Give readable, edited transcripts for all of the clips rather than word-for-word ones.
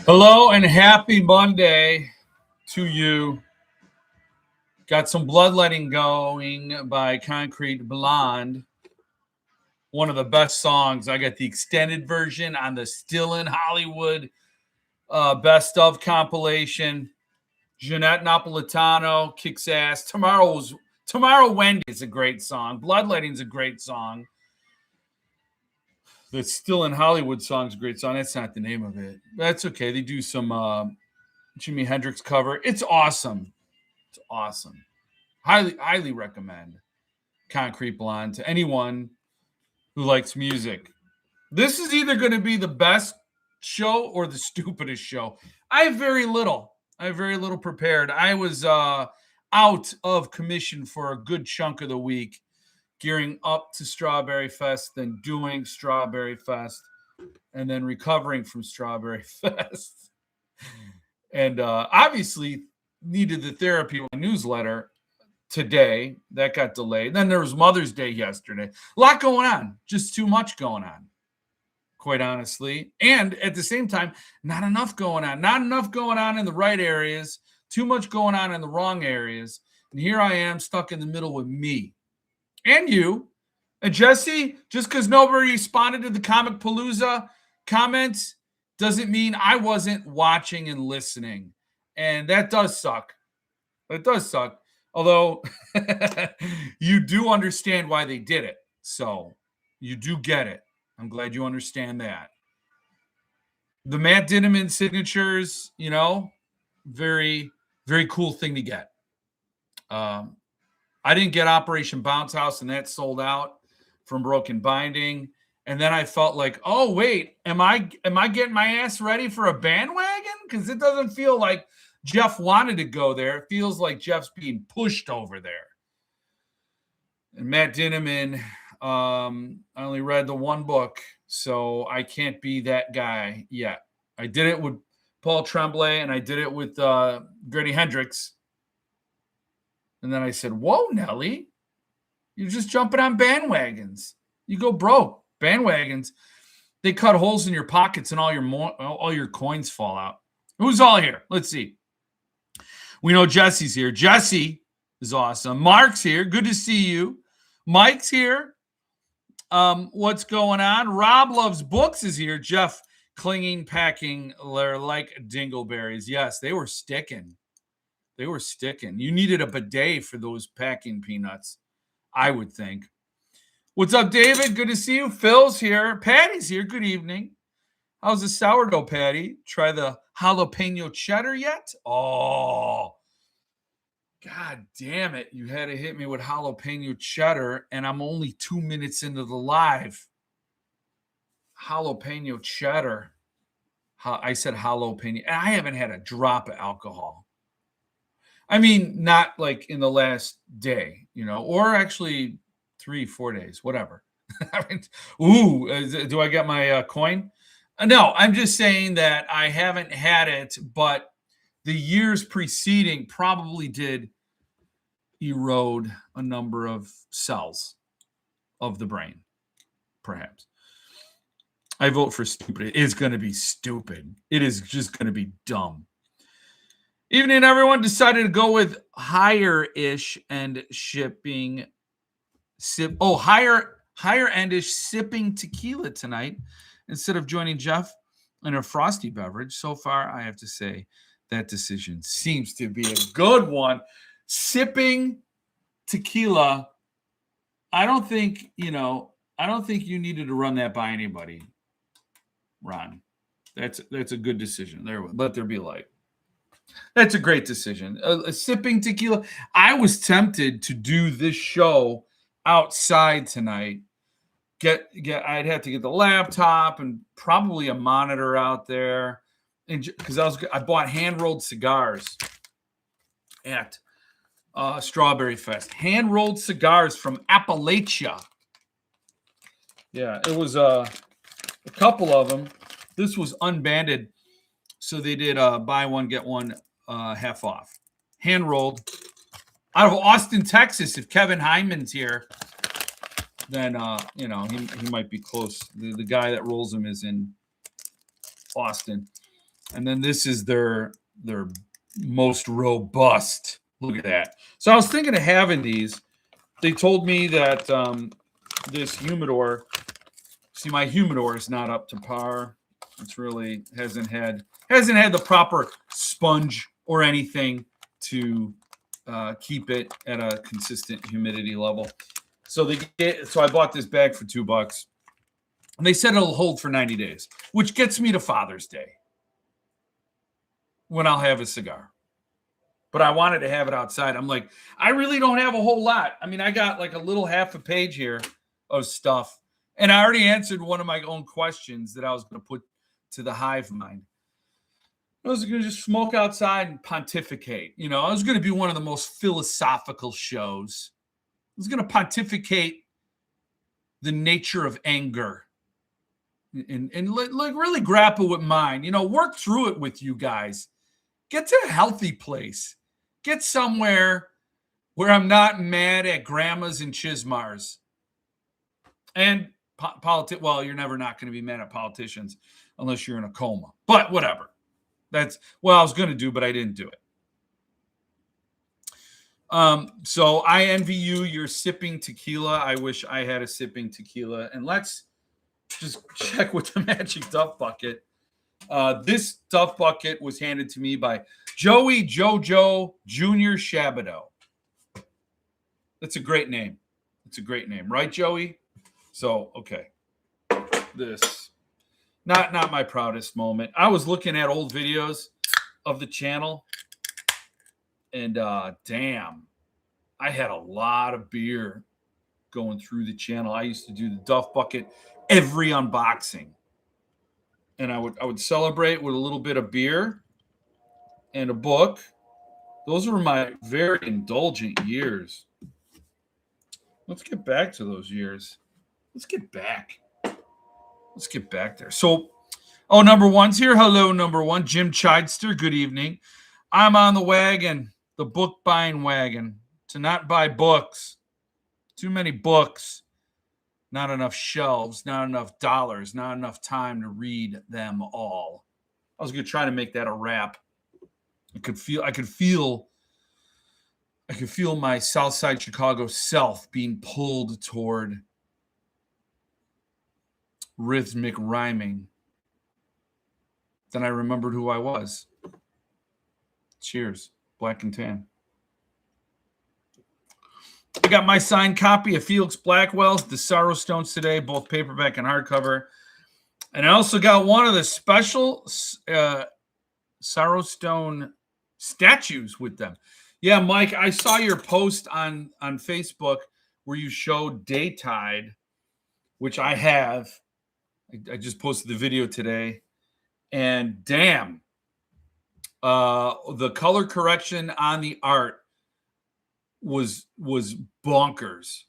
Hello and happy Monday to you. Got some bloodletting going by Concrete Blonde. One of the best songs. I got the extended version on the Still in Hollywood Best of compilation. Jeanette Napolitano kicks ass. Tomorrow Wendy is a great song. Bloodletting's a great song. The Still in Hollywood song's a great song. That's not the name of it. That's okay. They do some Jimi Hendrix cover. It's awesome. It's awesome. Highly recommend Concrete Blonde to anyone who likes music. This is either going to be the best show or the stupidest show. I have very little prepared. I was out of commission for a good chunk of the week, gearing up to Strawberry Fest, then doing Strawberry Fest, and then recovering from Strawberry Fest. And obviously needed the therapy newsletter today. That got delayed. Then there was Mother's Day yesterday. A lot going on. Just too much going on, quite honestly. And at the same time, not enough going on. Not enough going on in the right areas. Too much going on in the wrong areas. And here I am stuck in the middle with me. And you. And Jesse, just because nobody responded to the Comic Palooza comments doesn't mean I wasn't watching and listening. And that does suck. It does suck. Although you do understand why they did it. So you do get it. I'm glad you understand that. The Matt Dinneman signatures, very, very cool thing to get. I didn't get Operation Bounce House, and that sold out from Broken Binding. And then I felt like, oh, wait, am I getting my ass ready for a bandwagon? Because it doesn't feel like Jeff wanted to go there. It feels like Jeff's being pushed over there. And Matt Dinneman, I only read the one book, so I can't be that guy yet. I did it with Paul Tremblay, and I did it with Grady Hendrix. And then I said, whoa, Nelly, you're just jumping on bandwagons. You go broke. Bandwagons, they cut holes in your pockets and all your coins fall out. Who's all here? Let's see. We know Jesse's here. Jesse is awesome. Mark's here. Good to see you. Mike's here. What's going on? Rob Loves Books is here. Jeff clinging, packing. They're like dingleberries. Yes, they were sticking. They were sticking. You needed a bidet for those packing peanuts, I would think. What's up, David? Good to see you. Phil's here. Patty's here. Good evening. How's the sourdough, Patty? Try the jalapeno cheddar yet? Oh, God damn it. You had to hit me with jalapeno cheddar, and I'm only 2 minutes into the live. Jalapeno cheddar. I said jalapeno. And I haven't had a drop of alcohol. I mean, not like in the last day, or actually 3-4 days, whatever. Do I get my coin? No, I'm just saying that I haven't had it, but the years preceding probably did erode a number of cells of the brain, perhaps. I vote for stupid. It is going to be stupid. It is just going to be dumb. Evening, everyone. Decided to go with higher-ish and shipping. Higher end-ish sipping tequila tonight instead of joining Jeff in a frosty beverage. So far, I have to say that decision seems to be a good one. Sipping tequila. I don't think you needed to run that by anybody, Ron. That's a good decision. Let there be light. That's a great decision. Sipping tequila. I was tempted to do this show outside tonight. I'd have to get the laptop and probably a monitor out there, and because I bought hand-rolled cigars at Strawberry Fest. Hand-rolled cigars from Appalachia. Yeah, it was a couple of them. This was unbanded, so they did buy one get one half off. Hand-rolled out of Austin, Texas. If Kevin Hyman's here, then he might be close. The guy that rolls them is in Austin. And then this is their most robust. Look at that. So I was thinking of having these. They told me that this humidor, see, my humidor is not up to par. It's really hasn't had the proper sponge or anything to keep it at a consistent humidity level. So I bought this bag for $2, and they said it'll hold for 90 days, which gets me to Father's Day when I'll have a cigar. But I wanted to have it outside. I'm like, I really don't have a whole lot. I mean, I got like a little half a page here of stuff, and I already answered one of my own questions that I was going to put to the hive mind. I was going to just smoke outside and pontificate. You know, I was going to be one of the most philosophical shows. I was going to pontificate the nature of anger and like really grapple with mine. You know, work through it with you guys. Get to a healthy place. Get somewhere where I'm not mad at grandmas and chismars. And well, you're never not going to be mad at politicians unless you're in a coma. But whatever. That's what I was going to do, but I didn't do it. So I envy you. You're sipping tequila. I wish I had a sipping tequila. And let's just check with the magic duff bucket. This duff bucket was handed to me by Joey Jojo Jr. Shabadow. That's a great name. It's a great name, right, Joey? So, okay. This, not my proudest moment. I was looking at old videos of the channel, and damn, I had a lot of beer going through the channel. I used to do the duff bucket every unboxing. And I would celebrate with a little bit of beer and a book. Those were my very indulgent years. Let's get back to those years. Let's get back there. So, number one's here. Hello, number one. Jim Chidester, good evening. I'm on the wagon, the book buying wagon, to not buy books. Too many books. Not enough shelves, not enough dollars, not enough time to read them all. I was going to try to make that a wrap. I could feel my Southside Chicago self being pulled toward rhythmic rhyming. Then I remembered who I was. Cheers, Black and Tan. I got my signed copy of Felix Blackwell's The Sorrow Stones today, both paperback and hardcover. And I also got one of the special Sorrow Stone statues with them. Yeah, Mike, I saw your post on Facebook where you showed Daytide, which I have. I just posted the video today. And damn, the color correction on the art was bonkers.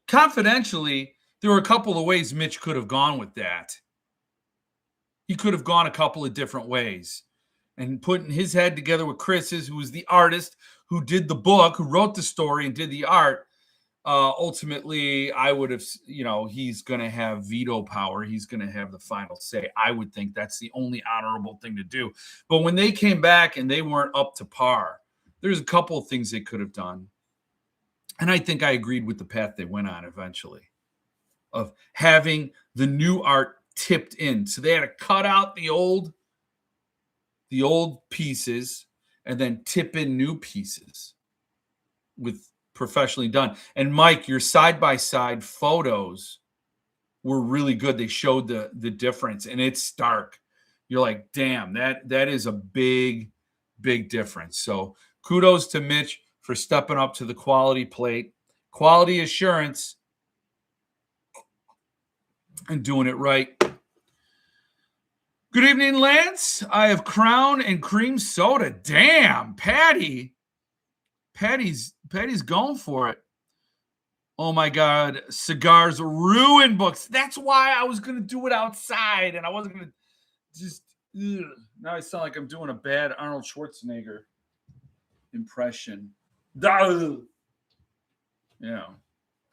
Confidentially, there were a couple of ways Mitch could have gone with that. He could have gone a couple of different ways, and putting his head together with Chris's, who was the artist who did the book, who wrote the story and did the art. Ultimately, I would have, he's going to have veto power. He's going to have the final say. I would think that's the only honorable thing to do. But when they came back and they weren't up to par, there's a couple of things they could have done. And I think I agreed with the path they went on eventually of having the new art tipped in. So they had to cut out the old pieces and then tip in new pieces with professionally done. And Mike, your side-by-side photos were really good. They showed the difference, and it's stark. You're like, damn, that is a big, big difference. So kudos to Mitch for stepping up to the quality plate, quality assurance, and doing it right. Good evening, Lance. I have Crown and cream soda. Damn, Patty's going for it. Oh my God, cigars ruin books. That's why I was going to do it outside, and I wasn't going to just. Ugh. Now I sound like I'm doing a bad Arnold Schwarzenegger impression. It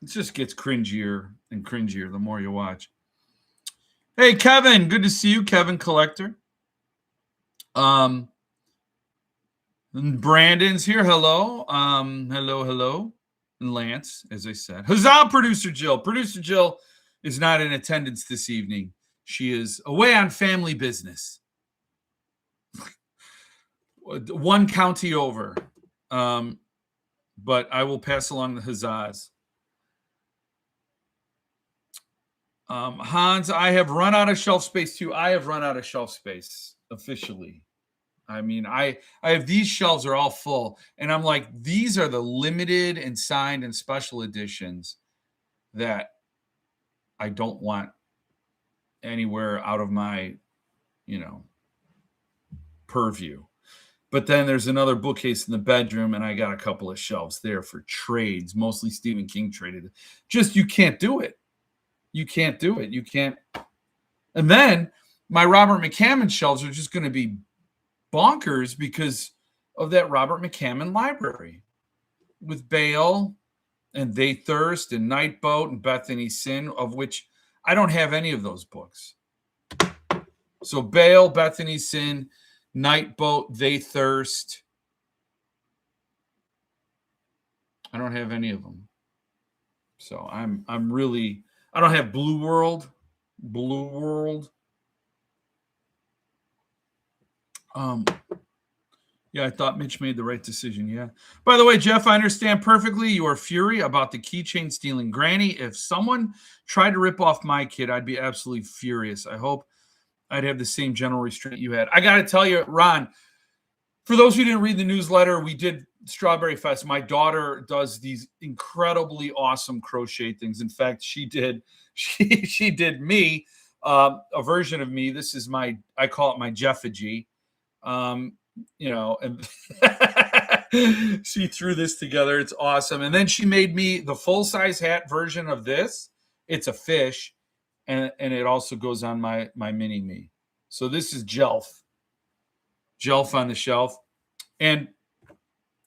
just gets cringier and cringier the more you watch. Hey, Kevin, good to see you, Kevin Collector. Um, Brandon's here. Hello. Hello. And Lance, as I said. Huzzah, Producer Jill. Producer Jill is not in attendance this evening. She is away on family business. One county over. But I will pass along the huzzahs. Hans, I have run out of shelf space too. I have run out of shelf space officially. I mean, I have these shelves are all full, and I'm like, these are the limited and signed and special editions that I don't want anywhere out of my, purview. But then there's another bookcase in the bedroom, and I got a couple of shelves there for trades, mostly Stephen King traded. Just you can't do it. You can't do it. You can't. And then my Robert McCammon shelves are just going to be bonkers because of that Robert McCammon library with Bale and They Thirst and Night Boat and Bethany's Sin, of which I don't have any of those books. So Bale, Bethany's Sin, Night Boat, They Thirst. I don't have any of them. So I'm really, I don't have Blue World. Yeah, I thought Mitch made the right decision. Yeah. By the way, Jeff, I understand perfectly your fury about the keychain stealing granny. If someone tried to rip off my kid, I'd be absolutely furious. I hope I'd have the same general restraint you had. I got to tell you, Ron, for those who didn't read the newsletter, we did Strawberry Fest. My daughter does these incredibly awesome crochet things. In fact, she did me, a version of me. This is I call it my Jeffagy. And she threw this together. It's awesome. And then she made me the full-size hat version of this. It's a fish, and it also goes on my mini me. So this is Jelf on the shelf. And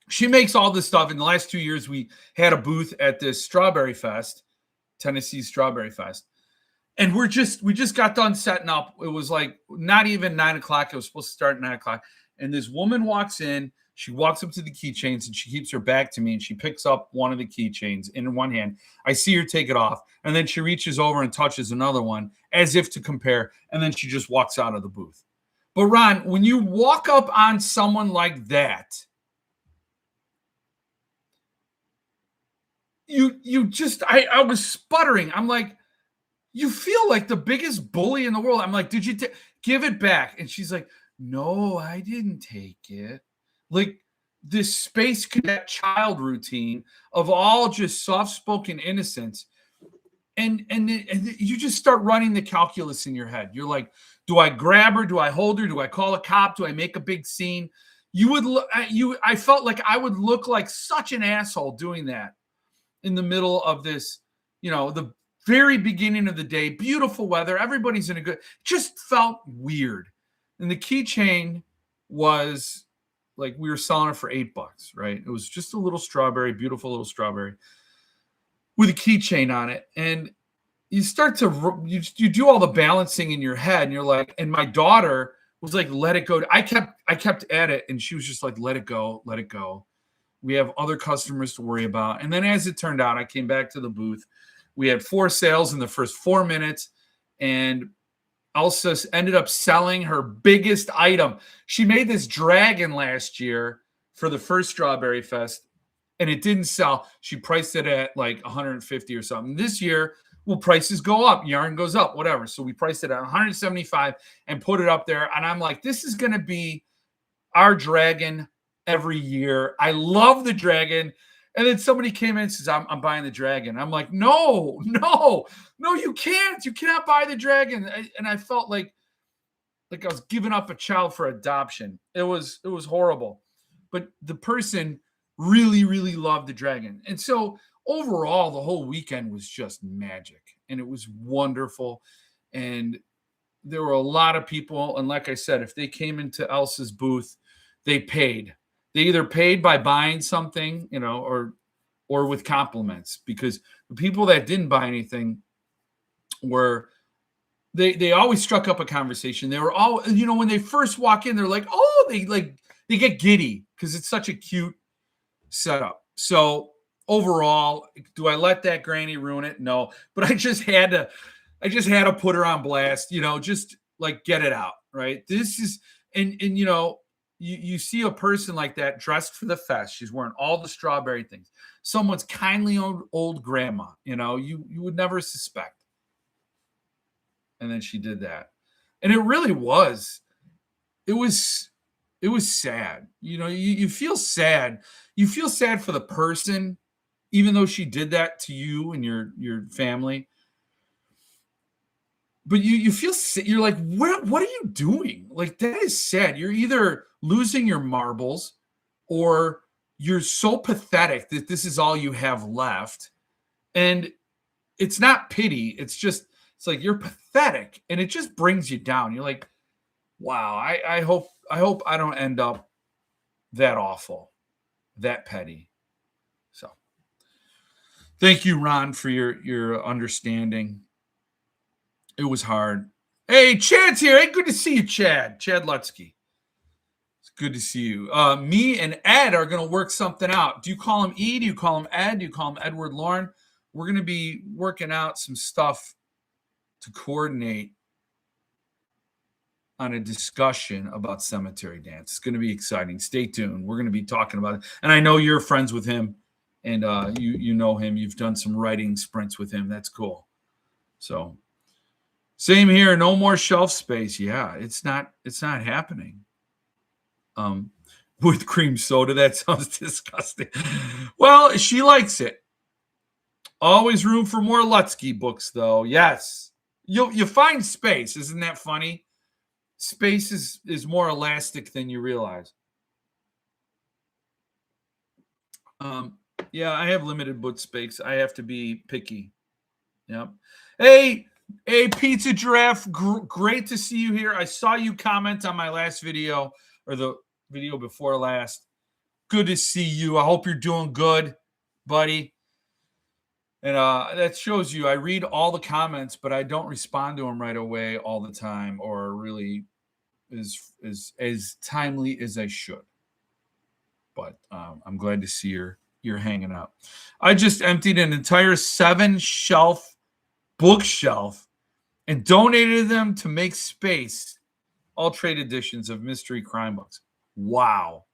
she makes all this stuff. In the last 2 years, we had a booth at this Strawberry Fest, Tennessee Strawberry Fest. And we just got done setting up. It was like not even 9 o'clock. It was supposed to start at 9 o'clock. And this woman walks in. She walks up to the keychains and she keeps her back to me. And she picks up one of the keychains in one hand. I see her take it off. And then she reaches over and touches another one as if to compare. And then she just walks out of the booth. But Ron, when you walk up on someone like that, you just, I was sputtering. I'm like, you feel like the biggest bully in the world. I'm like, did you give it back? And she's like, no, I didn't take it. Like this Space Cadet child routine of all just soft-spoken innocence. And you just start running the calculus in your head. You're like, do I grab her? Do I hold her? Do I call a cop? Do I make a big scene? I felt like I would look like such an asshole doing that in the middle of this, the very beginning of the day, beautiful weather, everybody's in a good, just felt weird. And the keychain was like, we were selling it for $8, right? It was just a little strawberry, beautiful little strawberry with a keychain on it. And you start to, you do all the balancing in your head, and you're like, and my daughter was like, let it go. I kept at it, and she was just like, let it go. We have other customers to worry about. And then as it turned out, I came back to the booth. We had 4 sales in the first 4 minutes, and Elsa ended up selling her biggest item. She made this dragon last year for the first Strawberry Fest, and it didn't sell. She priced it at like 150 or something. This year, prices go up, yarn goes up, whatever. So we priced it at 175 and put it up there. And I'm like, this is going to be our dragon every year. I love the dragon. And then somebody came in and says, I'm buying the dragon. I'm like, no, you can't. You cannot buy the dragon. And I felt like I was giving up a child for adoption. It was horrible. But the person really, really loved the dragon. And so overall, the whole weekend was just magic. And it was wonderful. And there were a lot of people. And like I said, if they came into Elsa's booth, they paid. They either paid by buying something, or with compliments, because the people that didn't buy anything were they always struck up a conversation. They were all, when they first walk in, they're like, oh, they get giddy because it's such a cute setup. So overall, do I let that granny ruin it? No, but I just had to put her on blast, just like get it out, right? This is, and you see a person like that dressed for the fest. She's wearing all the strawberry things. Someone's kindly old grandma, you would never suspect. And then she did that. And it really was, it was sad. You feel sad. You feel sad for the person, even though she did that to you and your family. But you feel, you're like, what are you doing? Like, that is sad. You're either losing your marbles or you're so pathetic that this is all you have left. And it's not pity. It's like you're pathetic, and it just brings you down. You're like, wow, I hope I don't end up that awful, that petty. So thank you, Ron, for your understanding. It was hard. Hey, Chad's here. Hey, good to see you, Chad. Chad Lutsky. It's good to see you. Me and Ed are going to work something out. Do you call him E? Do you call him Ed? Do you call him Edward Lauren? We're going to be working out some stuff to coordinate on a discussion about Cemetery Dance. It's going to be exciting. Stay tuned. We're going to be talking about it. And I know you're friends with him, and you know him. You've done some writing sprints with him. That's cool. So same here. No more shelf space. Yeah, it's not happening. With cream soda, that sounds disgusting. Well, she likes it. Always room for more Lutsky books, though. Yes. You find space. Isn't that funny? Space is more elastic than you realize. Yeah, I have limited book space. I have to be picky. Yep. Hey, Pizza Giraffe. Great to see you here. I saw you comment on my last video, or the video before last. Good to see you. I hope you're doing good, buddy. And that shows you I read all the comments, but I don't respond to them right away all the time, or really as timely as I should. But I'm glad to see you're hanging out. I just emptied an entire 7-shelf bookshelf and donated them to make space. All trade editions of mystery crime books. Wow.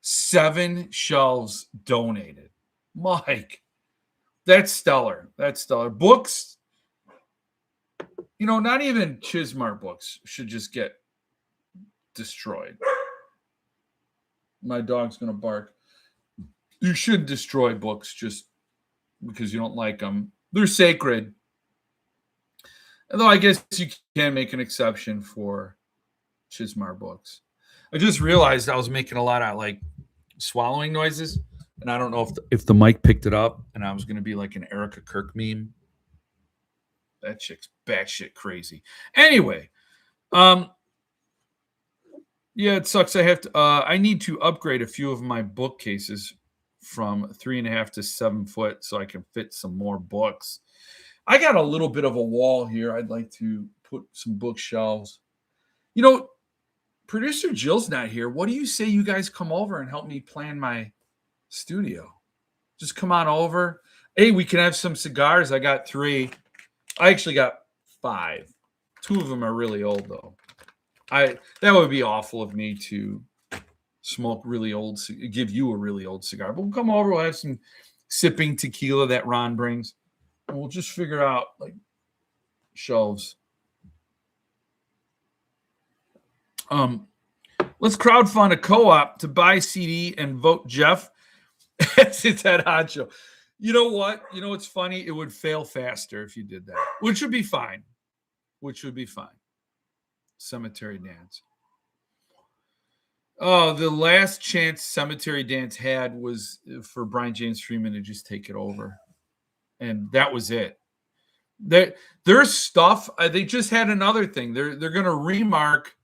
7 shelves donated. Mike. That's stellar. That's stellar. Books, not even Chismar books should just get destroyed. My dog's going to bark. You shouldn't destroy books just because you don't like them. They're sacred. Although I guess you can make an exception for Chismar books. I just realized I was making a lot of swallowing noises. And I don't know if the mic picked it up, and I was going to be like an Erica Kirk meme. That chick's batshit crazy. Anyway, yeah, it sucks. I need to upgrade a few of my bookcases from 3.5 to 7 foot so I can fit some more books. I got a little bit of a wall here. I'd like to put some bookshelves. Producer Jill's not here. What do you say you guys come over and help me plan my studio? Just come on over. Hey, we can have some cigars. I got 3. I actually got 5. 2 of them are really old, though. That would be awful of me to smoke really old, give you a really old cigar. But we'll come over. We'll have some sipping tequila that Ron brings, and we'll just figure out shelves. Let's crowdfund a co-op to buy CD and vote Jeff. It's at Honcho. You know what? It's funny. It would fail faster if you did that, which would be fine. Cemetery Dance. Oh, the last chance Cemetery Dance had was for Brian James Freeman to just take it over. And that was it. Their stuff, they just had another thing. They're going to remark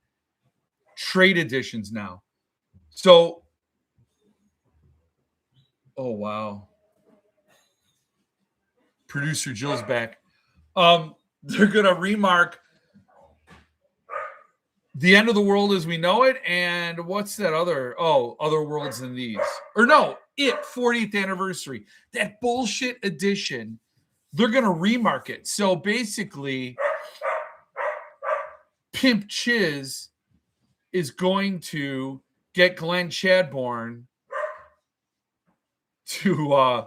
trade editions now. So, oh, wow. Producer Jill's back. They're going to remark The End of the World as We Know It, and what's that other? Oh, Other Worlds Than These. Or no, It 40th Anniversary. That bullshit edition. They're going to remarket. So basically, Pimp Chiz is going to get Glenn Chadbourne to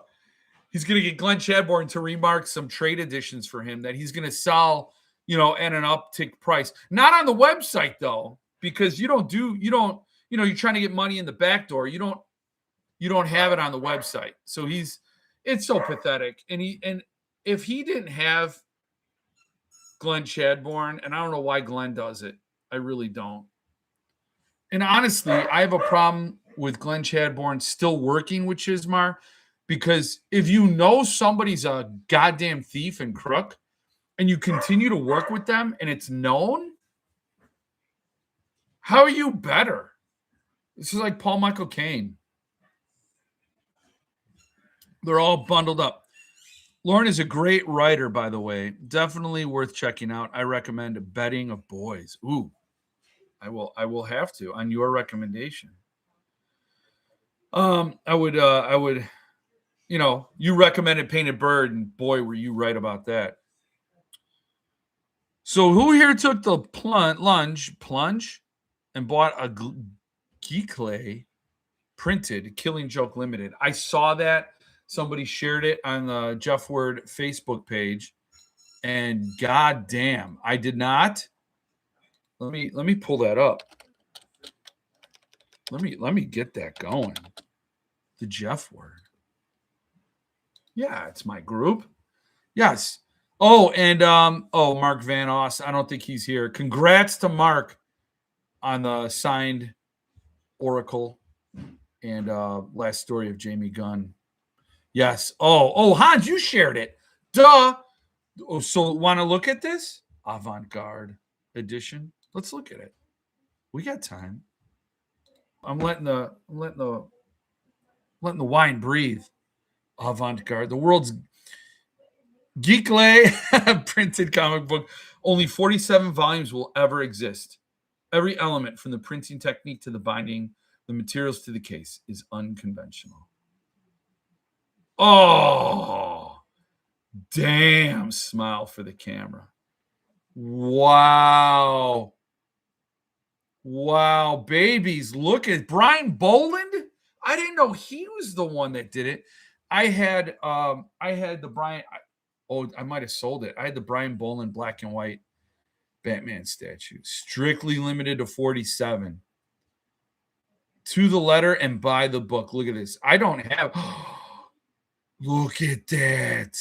he's going to get Glenn Chadbourne to remark some trade editions for him that he's going to sell, at an uptick price. Not on the website though, because you're trying to get money in the back door. You don't have it on the website. So it's so pathetic. And if he didn't have Glenn Chadbourne, and I don't know why Glenn does it. I really don't. And honestly, I have a problem with Glenn Chadbourne still working with Chismar, because if you know somebody's a goddamn thief and crook and you continue to work with them and it's known, how are you better? This is like Paul Michael Caine. They're all bundled up. Lauren is a great writer, by the way. Definitely worth checking out. I recommend Betting of Boys. Ooh, I will have to on your recommendation. I would, you recommended Painted Bird, and boy, were you right about that. So who here took the plunge and bought a Geeklay printed Killing Joke Limited? I saw that. Somebody shared it on the Jeff Word Facebook page, and goddamn, I did not. Let me pull that up. Let me get that going. The Jeff Word. Yeah, it's my group. Yes. Oh, and Mark Van Oss. I don't think he's here. Congrats to Mark on the signed Oracle and last story of Jamie Gunn. Yes. Oh, Hans, you shared it. Duh. Oh, so want to look at this? Avant-garde edition. Let's look at it. We got time. I'm letting the wine breathe. Avant-garde. The world's Geeklay printed comic book. Only 47 volumes will ever exist. Every element, from the printing technique to the binding, the materials to the case, is unconventional. Oh, damn. Smile for the camera. Wow. Wow, babies. Look at Brian Boland. I didn't know he was the one that did it. I had the Brian. I might have sold it. I had the Brian Boland black and white Batman statue. Strictly limited to 47. To the letter and buy the book. Look at this. I don't have. Look at that.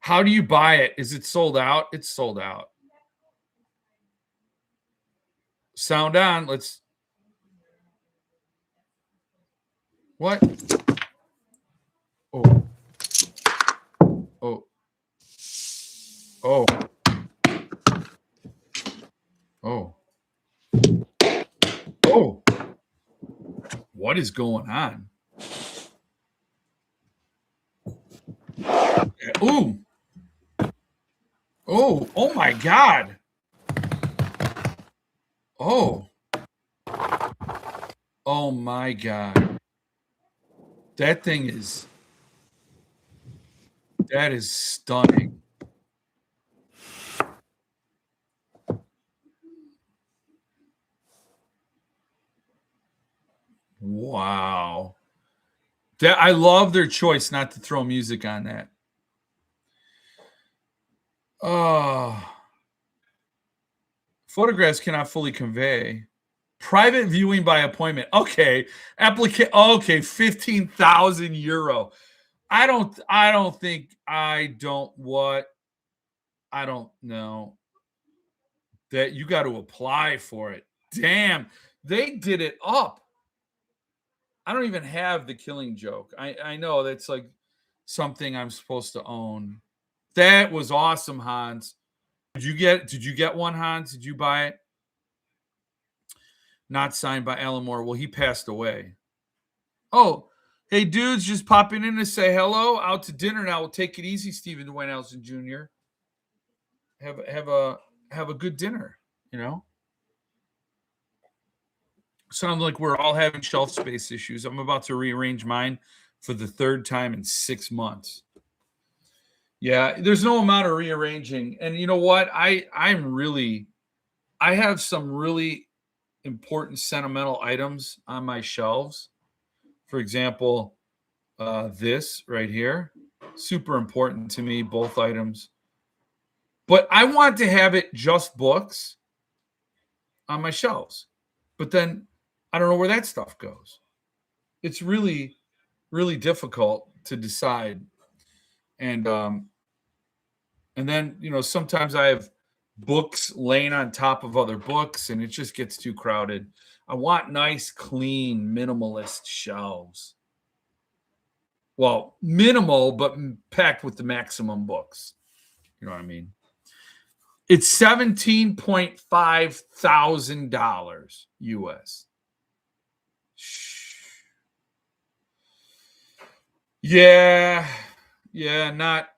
How do you buy it? Is it sold out? It's sold out. Sound on. Let's. What? Oh. Oh. Oh. Oh. Oh. What is going on? Ooh. Oh my God. Oh my God. That is stunning. Wow. I love their choice not to throw music on that. Photographs cannot fully convey. Private viewing by appointment. Okay. Okay. 15,000 euro. I don't know that you got to apply for it. Damn. They did it up. I don't even have the Killing Joke. I know that's like something I'm supposed to own. That was awesome, Hans. Did you get one, Hans? Did you buy it? Not signed by Alan Moore. Well, he passed away. Oh, hey, dudes, just popping in to say hello. Out to dinner now. We'll take it easy, Stephen Dwayne Elson Jr. have a good dinner, you know. Sounds like we're all having shelf space issues. I'm about to rearrange mine for the third time in 6 months. Yeah, there's no amount of rearranging. And you know what? I have some really important sentimental items on my shelves. For example, this right here, super important to me, both items. But I want to have it just books on my shelves. But then I don't know where that stuff goes. It's really, really difficult to decide. And then, sometimes I have books laying on top of other books and it just gets too crowded. I want nice, clean, minimalist shelves. Well, minimal, but packed with the maximum books. You know what I mean? It's $17,500 US. Yeah, yeah, not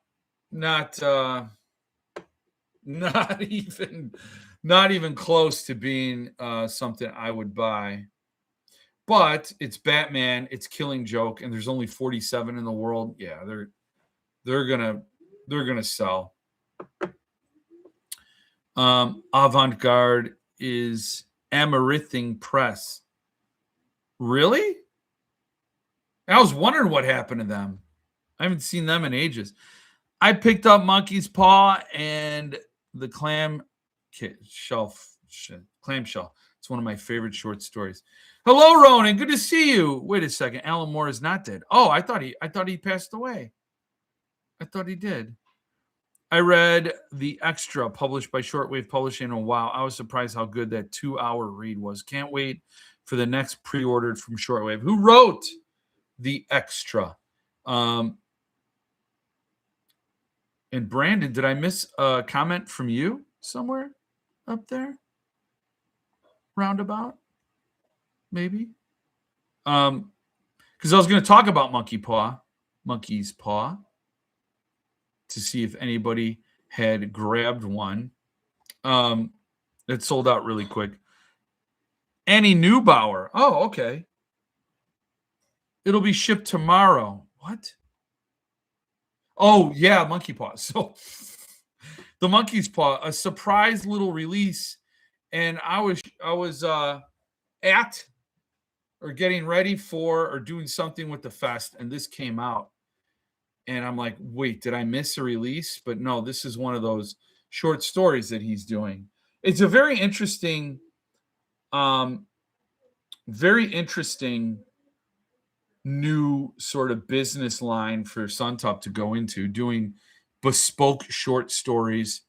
not even close to being something I would buy. But it's Batman, it's Killing Joke, and there's only 47 in the world. Yeah, they're gonna sell. Avant-Garde is Amaranthine Press. Really? I was wondering what happened to them. I haven't seen them in ages. I picked up Monkey's Paw and the Clamshell. It's one of my favorite short stories. Hello, Ronan. Good to see you. Wait a second. Alan Moore is not dead. Oh, I thought he passed away. I thought he did. I read The Extra, published by Shortwave Publishing, and wow, I was surprised how good that 2-hour read was. Can't wait for the next pre-ordered from Shortwave. Who wrote The Extra? And Brandon, did I miss a comment from you somewhere up there? Roundabout? Maybe? Because I was going to talk about Monkey's Paw, to see if anybody had grabbed one. It sold out really quick. Annie Neubauer. Oh, okay. It'll be shipped tomorrow. What? Oh, yeah, Monkey Paw. So the Monkey's Paw, a surprise little release. And I was at or getting ready for or doing something with the fest, and this came out. And I'm like, wait, did I miss a release? But no, this is one of those short stories that he's doing. It's a very interesting new sort of business line for Suntop to go into, doing bespoke short stories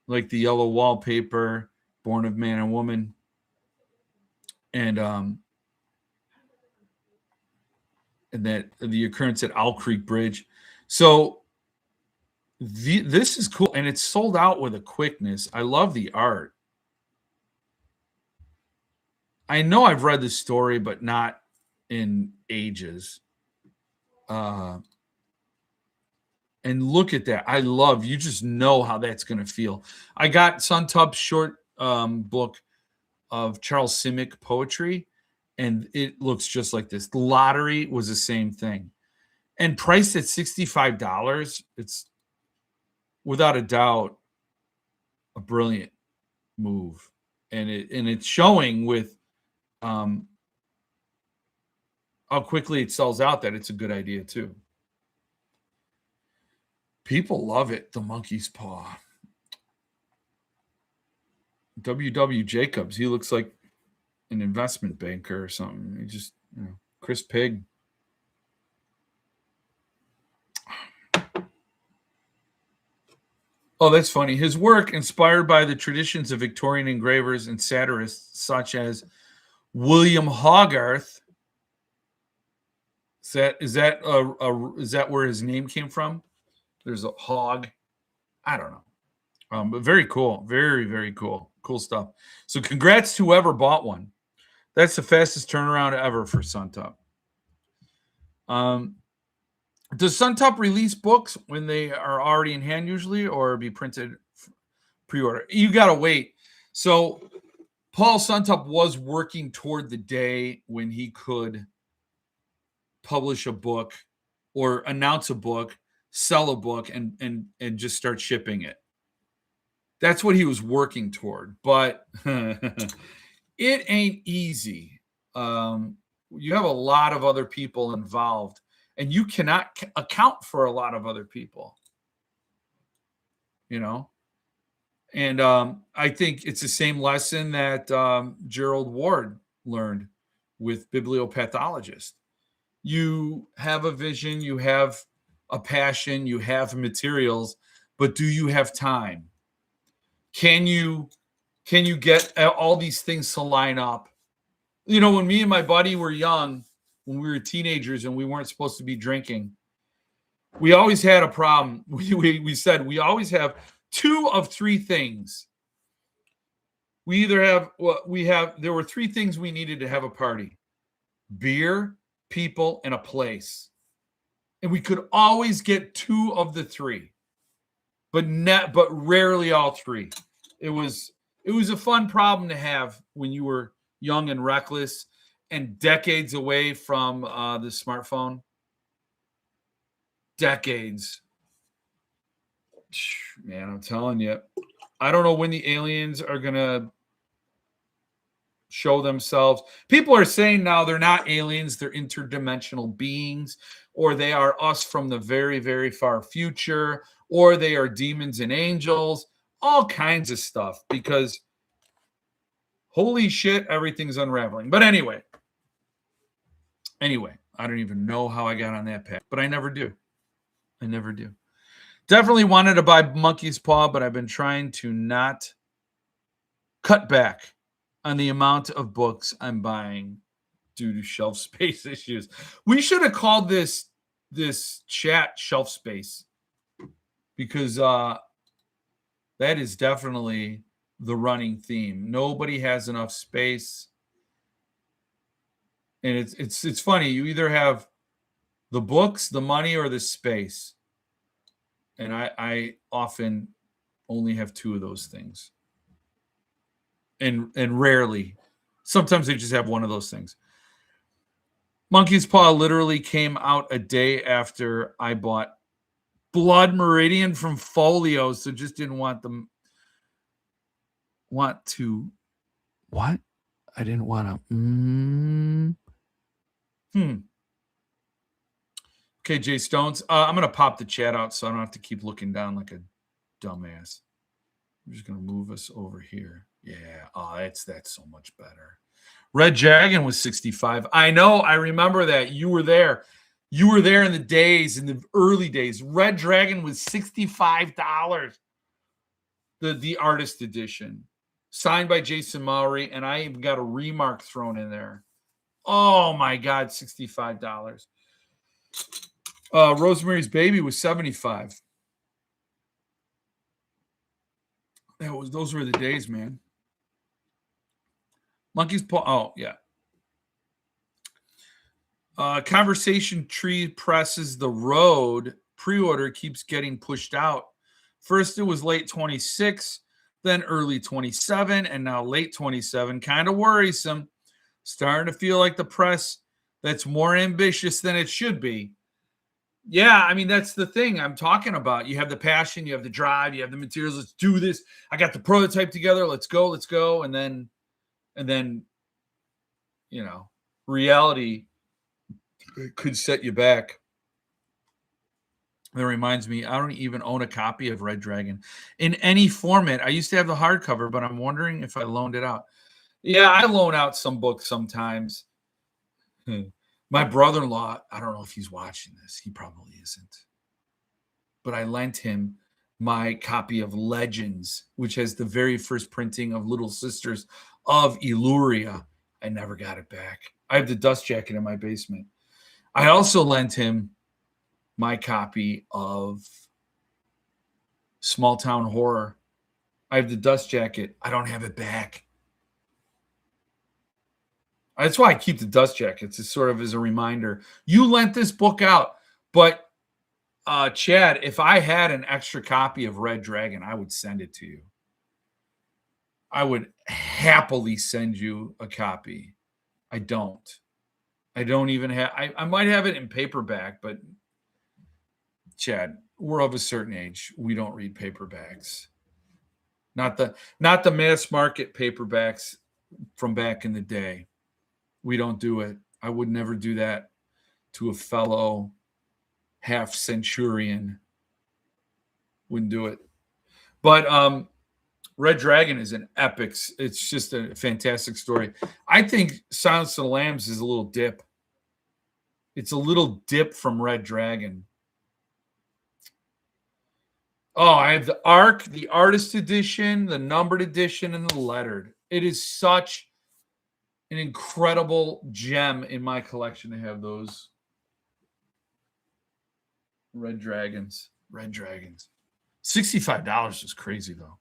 like The Yellow Wallpaper, Born of Man and Woman, and that the occurrence at Owl Creek Bridge. So this is cool, and it's sold out with a quickness. I love the art. I know I've read this story, but not in ages. And look at that. I love, you just know how that's going to feel. I got Suntop's short book of Charles Simic poetry, and it looks just like this. The Lottery was the same thing. And priced at $65, it's without a doubt a brilliant move. And it's showing with how quickly it sells out that it's a good idea too. People love it, The Monkey's Paw. W.W. Jacobs, he looks like an investment banker or something. He just, Chris Pig. Oh, that's funny. His work, inspired by the traditions of Victorian engravers and satirists such as William Hogarth. Is that where his name came from? There's a hog. I don't know. But very cool. Very, very cool. Cool stuff. So congrats to whoever bought one. That's the fastest turnaround ever for Suntop. Does Suntop release books when they are already in hand usually, or be printed pre-order. You got to wait. So Paul Suntop was working toward the day when he could publish a book or announce a book, sell a book, and just start shipping it. That's what he was working toward. But it ain't easy. You have a lot of other people involved, and you cannot account for a lot of other people. You know? And I think it's the same lesson that Gerald Ward learned with Bibliopathologist. You have a vision, you have a passion, you have materials, but do you have time? Can you get all these things to line up? You know, when me and my buddy were young, when we were teenagers and we weren't supposed to be drinking, we always had a problem. We said we always have two of three things. We either have there were three things we needed to have a party: beer, people, and a place. And we could always get two of the three, but rarely all three. It was a fun problem to have when you were young and reckless and decades away from the smartphone. Decades. Man, I'm telling you, I don't know when the aliens are going to show themselves. People are saying now they're not aliens, they're interdimensional beings, or they are us from the very, very far future, or they are demons and angels, all kinds of stuff, because holy shit, everything's unraveling. But anyway, I don't even know how I got on that path, but I never do. Definitely wanted to buy Monkey's Paw, but I've been trying to not cut back on the amount of books I'm buying due to shelf space issues. We should have called this chat shelf space, because that is definitely the running theme. Nobody has enough space. And it's funny. You either have the books, the money, or the space. And I often only have two of those things. And rarely. Sometimes they just have one of those things. Monkey's Paw literally came out a day after I bought Blood Meridian from Folio, so just didn't want to. What? I didn't want to. Okay, Jay Stones. I'm going to pop the chat out so I don't have to keep looking down like a dumbass. I'm just going to move us over here. Yeah. Oh, that's so much better. Red Dragon was 65. I know. I remember that. You were there. You were there in the early days. Red Dragon was $65. The artist edition. Signed by Jason Mowry, and I even got a remark thrown in there. Oh my God, $65. Rosemary's Baby was 75. Those were the days, man. Monkey's Paw. Oh, yeah. Conversation Tree Presses The Road pre-order keeps getting pushed out. First, it was late 26, then early 27, and now late 27. Kind of worrisome. Starting to feel like the press that's more ambitious than it should be. Yeah, I mean, that's the thing I'm talking about. You have the passion, you have the drive, you have the materials. Let's do this. I got the prototype together. Let's go. And then, reality could set you back. That reminds me, I don't even own a copy of Red Dragon in any format. I used to have the hardcover, but I'm wondering if I loaned it out. Yeah, I loan out some books sometimes. My brother-in-law, I don't know if he's watching this. He probably isn't. But I lent him my copy of Legends, which has the very first printing of Little Sisters of Illyria. I never got it back. I have the dust jacket in my basement. I also lent him my copy of Small Town Horror. I have the dust jacket. I don't have it back. That's why I keep the dust jackets. It's sort of as a reminder. You lent this book out, but Chad, if I had an extra copy of Red Dragon, I would send it to you. I would happily send you a copy. I don't. I don't even have. I might have it in paperback, but Chad, we're of a certain age. We don't read paperbacks. Not the mass market paperbacks from back in the day. We don't do it. I would never do that to a fellow half centurion. Wouldn't do it. But Red Dragon is an epic. It's just a fantastic story. I think Silence of the Lambs is a little dip. It's a little dip from Red Dragon. Oh, I have the ARC, the artist edition, the numbered edition, and the lettered. It is such an incredible gem in my collection to have those Red Dragons. Red Dragons. $65 is crazy, though.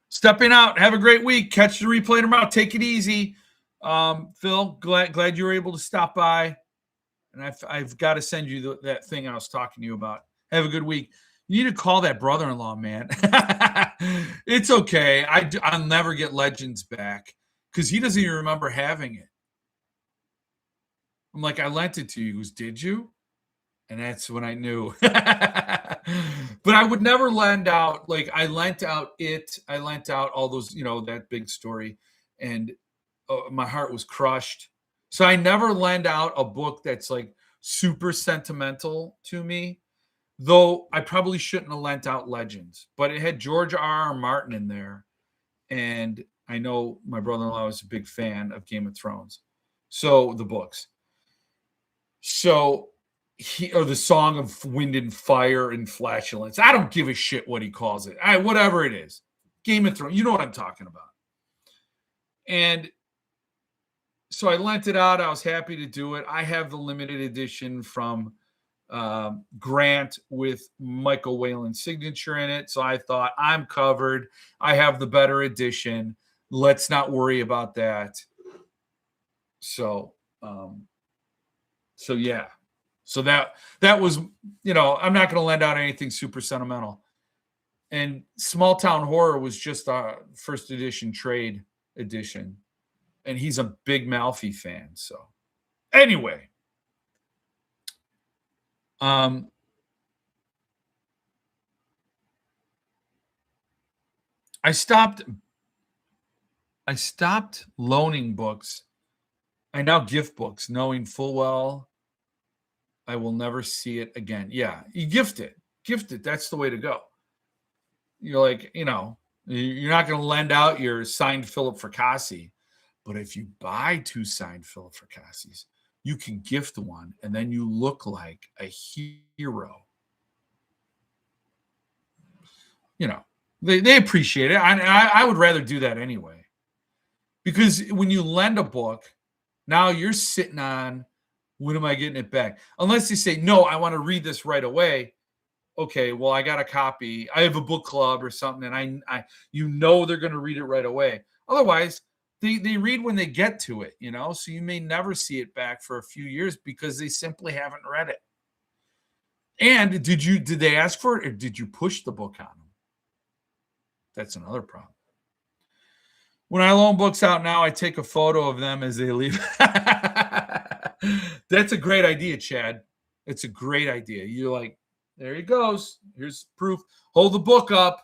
Stepping out. Have a great week. Catch the replay tomorrow. Take it easy. Phil, glad you were able to stop by. And I've got to send you that thing I was talking to you about. Have a good week. You need to call that brother-in-law, man. It's okay. I'll never get Legends back because he doesn't even remember having it. I'm like, I lent it to you. He goes, did you? And that's when I knew. But I would never lend out. Like, I lent out it. I lent out all those, that big story. And my heart was crushed. So I never lend out a book that's like super sentimental to me, though I probably shouldn't have lent out Legends, but it had George R. Martin in there. And I know my brother-in-law was a big fan of Game of Thrones. So the books. So or the Song of Wind and Fire and Flatulence. I don't give a shit what he calls it. Whatever it is. Game of Thrones. You know what I'm talking about. And so I lent it out. I was happy to do it. I have the limited edition from Grant with Michael Whalen's signature in it. So I thought, I'm covered. I have the better edition. Let's not worry about that. So yeah. So that was, I'm not going to lend out anything super sentimental. And Small Town Horror was just a first edition trade edition. And he's a big Malfi fan. So anyway, I stopped loaning books. I now gift books, knowing full well I will never see it again. Yeah, you gift it. That's the way to go. You're like, you're not going to lend out your signed Philip Fracassi. But if you buy 2 signed Philip Fracassis, you can gift one, and then you look like a hero. They appreciate it. I would rather do that anyway. Because when you lend a book, now you're sitting on, when am I getting it back? Unless you say, no, I want to read this right away. Okay, well, I got a copy. I have a book club or something, and they're going to read it right away. Otherwise, they read when they get to it, so you may never see it back for a few years because they simply haven't read it. And did they ask for it, or did you push the book on them? That's another problem. When I loan books out now, I take a photo of them as they leave. That's a great idea, Chad. It's a great idea. You're like, there he goes. Here's proof. Hold the book up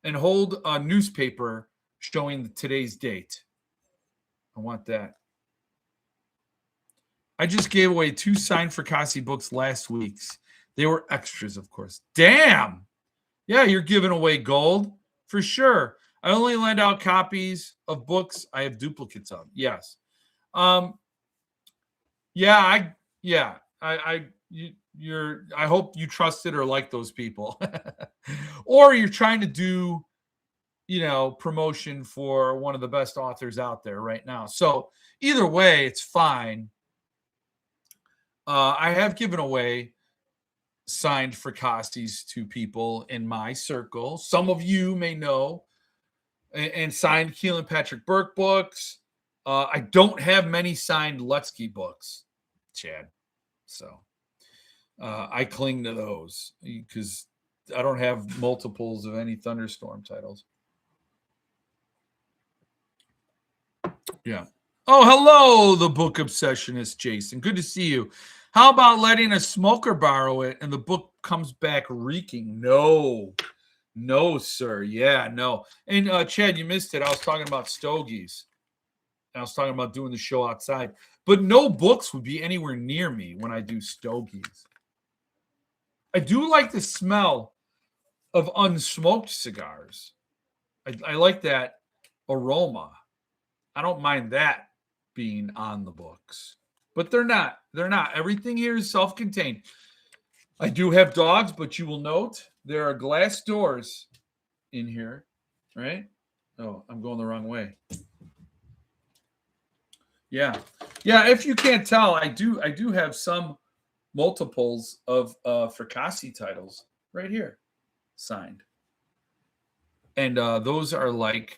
and hold a newspaper showing today's date. I want that. I just gave away 2 signed Fracassi books last week. They were extras, of course. Damn. Yeah, you're giving away gold for sure. I only lend out copies of books I have duplicates of. Yes. I hope you trusted or like those people. Or you're trying to do promotion for one of the best authors out there right now. So either way, it's fine. I have given away signed Fracassis to people in my circle. Some of you may know, and signed Keelan Patrick Burke books. I don't have many signed Lutsky books, Chad. So I cling to those because I don't have multiples of any Thunderstorm titles. Yeah. Oh, hello, the book obsessionist, Jason. Good to see you. How about letting a smoker borrow it and the book comes back reeking? No, sir. Yeah, no. And Chad, you missed it. I was talking about stogies. I was talking about doing the show outside, but no books would be anywhere near me when I do stogies. I do like the smell of unsmoked cigars. I like that aroma. I don't mind that being on the books, but they're not. They're not. Everything here is self-contained. I do have dogs, but you will note there are glass doors in here, right? Oh, I'm going the wrong way. Yeah. If you can't tell, I do have some multiples of Fracassi titles right here signed. And those are like,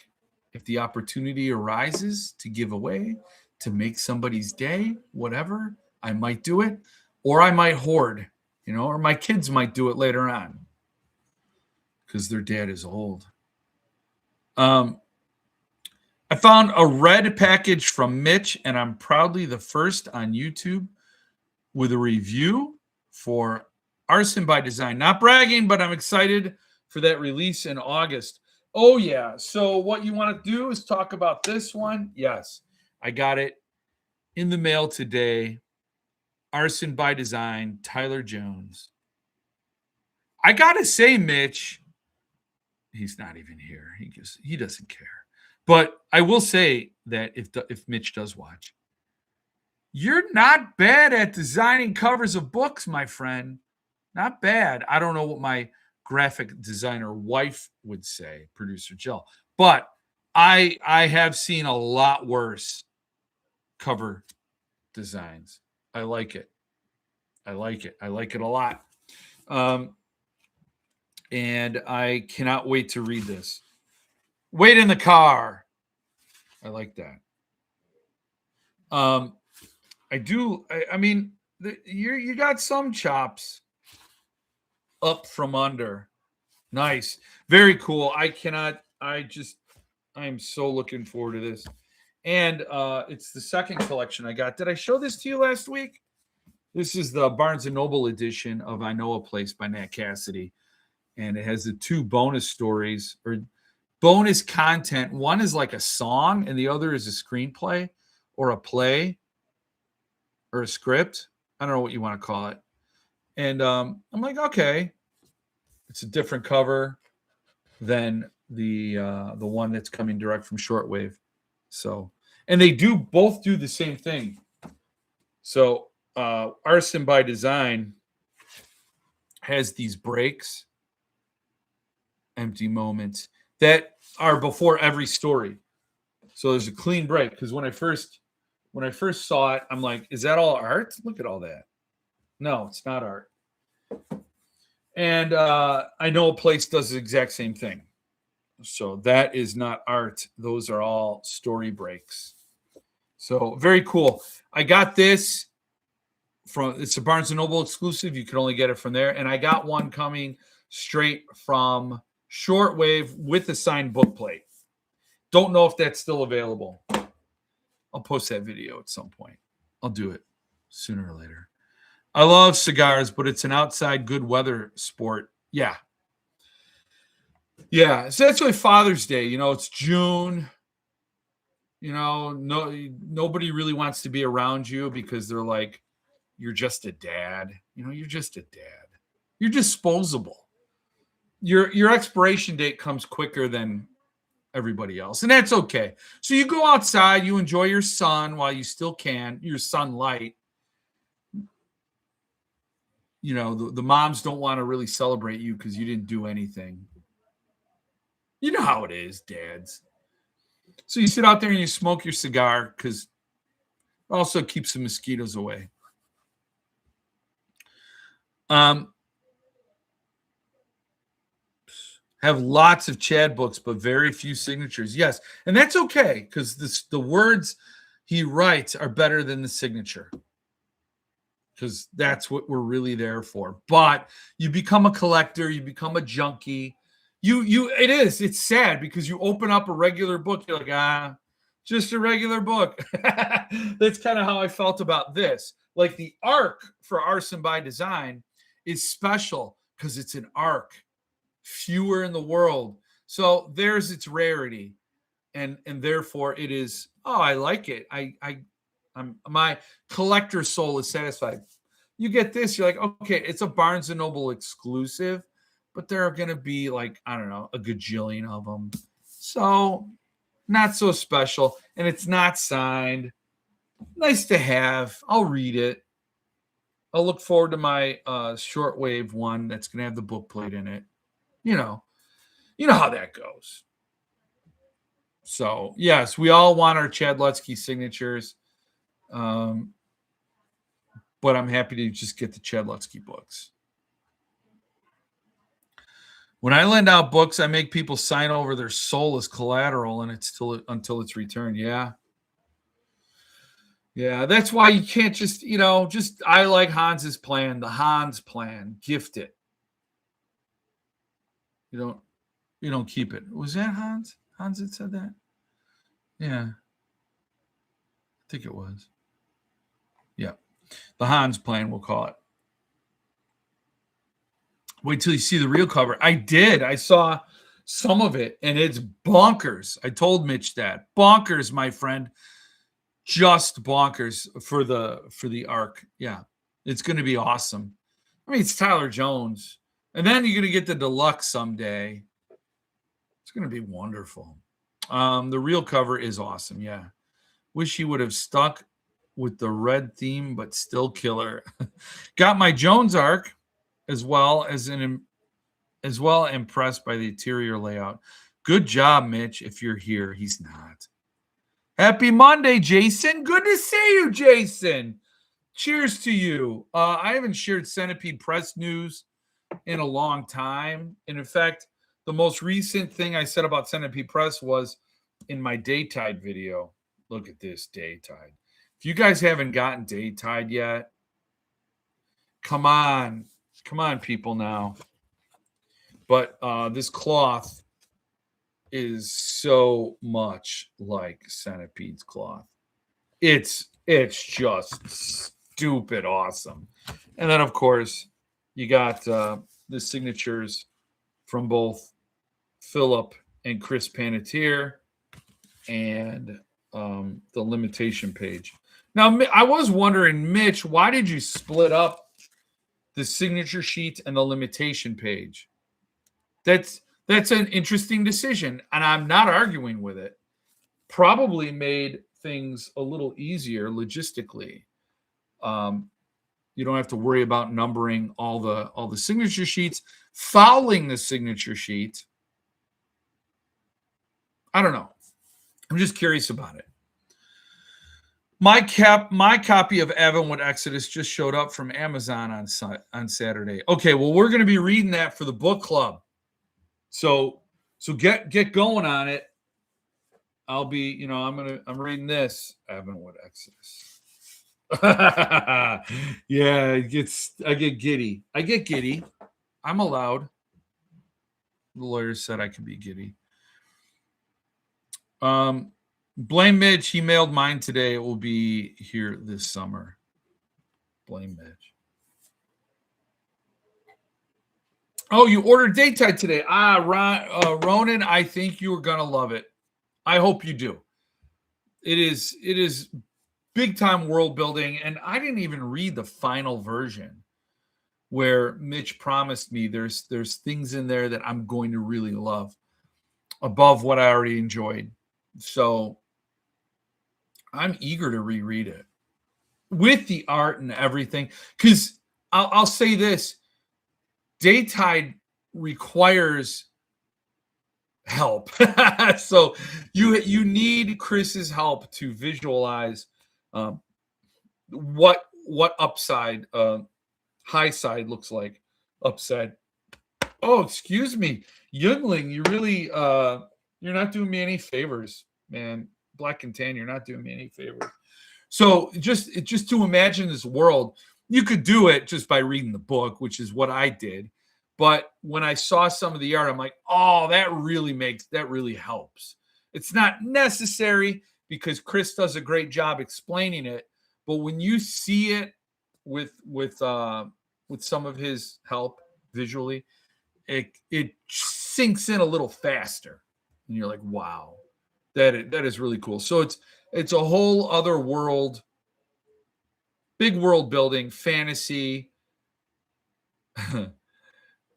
if the opportunity arises to give away, to make somebody's day, whatever, I might do it, or I might hoard, or my kids might do it later on because their dad is old. I found a red package from Mitch, and I'm proudly the first on YouTube with a review for Arson by Design. Not bragging, but I'm excited for that release in August. Oh, yeah. So what you want to do is talk about this one. Yes, I got it in the mail today. Arson by Design, Tyler Jones. I got to say, Mitch, he's not even here. He doesn't care. But I will say that if Mitch does watch, you're not bad at designing covers of books, my friend. Not bad. I don't know what my graphic designer wife would say, producer Jill, but I have seen a lot worse cover designs. I like it. I like it a lot. And I cannot wait to read this. Wait in the car. I like that. I do. I mean, you got some chops up from under. Nice. Very cool. I am so looking forward to this. And it's the second collection I got. Did I show this to you last week? This is the Barnes & Noble edition of I Know a Place by Nat Cassidy. And it has the two bonus stories or bonus content. One is like a song and the other is a screenplay or a play or a script. I don't know what you want to call it. And I'm like, okay, it's a different cover than the one that's coming direct from Shortwave. So, and they both do the same thing. So Arson by Design has these breaks, empty moments that are before every story. So there's a clean break because when I first saw it, I'm like, is that all art? Look at all that. No, it's not art. And I Know a Place does the exact same thing. So that is not art. Those are all story breaks. So very cool. I got this it's a Barnes & Noble exclusive. You can only get it from there. And I got one coming straight from Shortwave with a signed book plate. Don't know if that's still available. I'll post that video at some point. I'll do it sooner or later. I love cigars, but it's an outside good weather sport. Yeah. Yeah. So that's why Father's Day, it's June. Nobody really wants to be around you because they're like, you're just a dad. You're just a dad. You're disposable. Your expiration date comes quicker than everybody else, and that's okay. So you go outside, you enjoy your sun while you still can, your sunlight. The moms don't want to really celebrate you because you didn't do anything. You know how it is, dads. So you sit out there and you smoke your cigar because it also keeps the mosquitoes away. Have lots of Chad books, but very few signatures. Yes, and that's okay because the words he writes are better than the signature. because that's what we're really there for. But you become a collector, you become a junkie. It's sad because you open up a regular book, you're like, just a regular book. That's kind of how I felt about this. Like the arc for Arson by Design is special because it's an arc, fewer in the world. So there's its rarity. And therefore it is, I like it. I'm my collector soul is satisfied. You get this, you're like, okay, it's a Barnes and Noble exclusive, but there are going to be like, I don't know, a gajillion of them. So not so special. And it's not signed. Nice to have. I'll read it. I'll look forward to my shortwave one that's going to have the book plate in it. You know how that goes. So, yes, we all want our Chad Lutzke signatures. But I'm happy to just get the Chad Lutzke books. When I lend out books, I make people sign over their soul as collateral, and it's until it's returned. Yeah. Yeah, that's why you can't just I like Hans's plan, the Hans plan, gift it. You don't keep it. Was that Hans? Hans that said that? Yeah. I think it was. Yeah. The Hans plan, we'll call it. Wait till you see the real cover. I did. I saw some of it, and it's bonkers. I told Mitch that. Bonkers, my friend. Just bonkers for the arc. Yeah. It's going to be awesome. I mean, it's Tyler Jones. And then you're going to get the deluxe someday. It's going to be wonderful. The real cover is awesome. Yeah. Wish he would have stuck with the red theme, but still killer. Got my Jones arc as well impressed by the interior layout. Good job, Mitch. If you're here, he's not. Happy Monday, Jason. Good to see you, Jason. Cheers to you. I haven't shared Centipede Press news in a long time. And in fact, the most recent thing I said about Centipede Press was in my Daytide video. Look at this Daytide. If you guys haven't gotten Daytide yet, come on. Come on, people now. But this cloth is so much like Centipede's cloth. It's just stupid awesome. And then, of course, you got the signatures from both Philip and Chris Panettiere and the limitation page. Now, I was wondering, Mitch, why did you split up the signature sheet and the limitation page? That's an interesting decision, and I'm not arguing with it. Probably made things a little easier logistically. You don't have to worry about numbering all the signature sheets, fouling the signature sheet. I don't know. I'm just curious about it. My copy of Avonwood Exodus just showed up from Amazon on Saturday. Okay, well, we're going to be reading that for the book club. So get going on it. I'll be, I'm reading this Avonwood Exodus. Yeah, I get giddy. I'm allowed. The lawyer said I could be giddy. Blame Mitch. He mailed mine today. It will be here this summer. Blame Mitch. Oh, you ordered Daytide today. Ronan, I think you are going to love it. I hope you do. It is big time world building. And I didn't even read the final version where Mitch promised me there's things in there that I'm going to really love above what I already enjoyed. So I'm eager to reread it with the art and everything. Because I'll say this. Daytide requires help. So you need Chris's help to visualize what upside, high side looks like. Upside. Oh, excuse me. Youngling, you really you're not doing me any favors, man. Black and Tan, you're not doing me any favors. So just to imagine this world, You could do it just by reading the book, which is what I did. But when I saw some of the art, I'm like, oh, that really helps. It's not necessary because Chris does a great job explaining it. But when you see it with some of his help visually, it sinks in a little faster, and you're like, wow, that is really cool. So it's a whole other world, big world building, fantasy.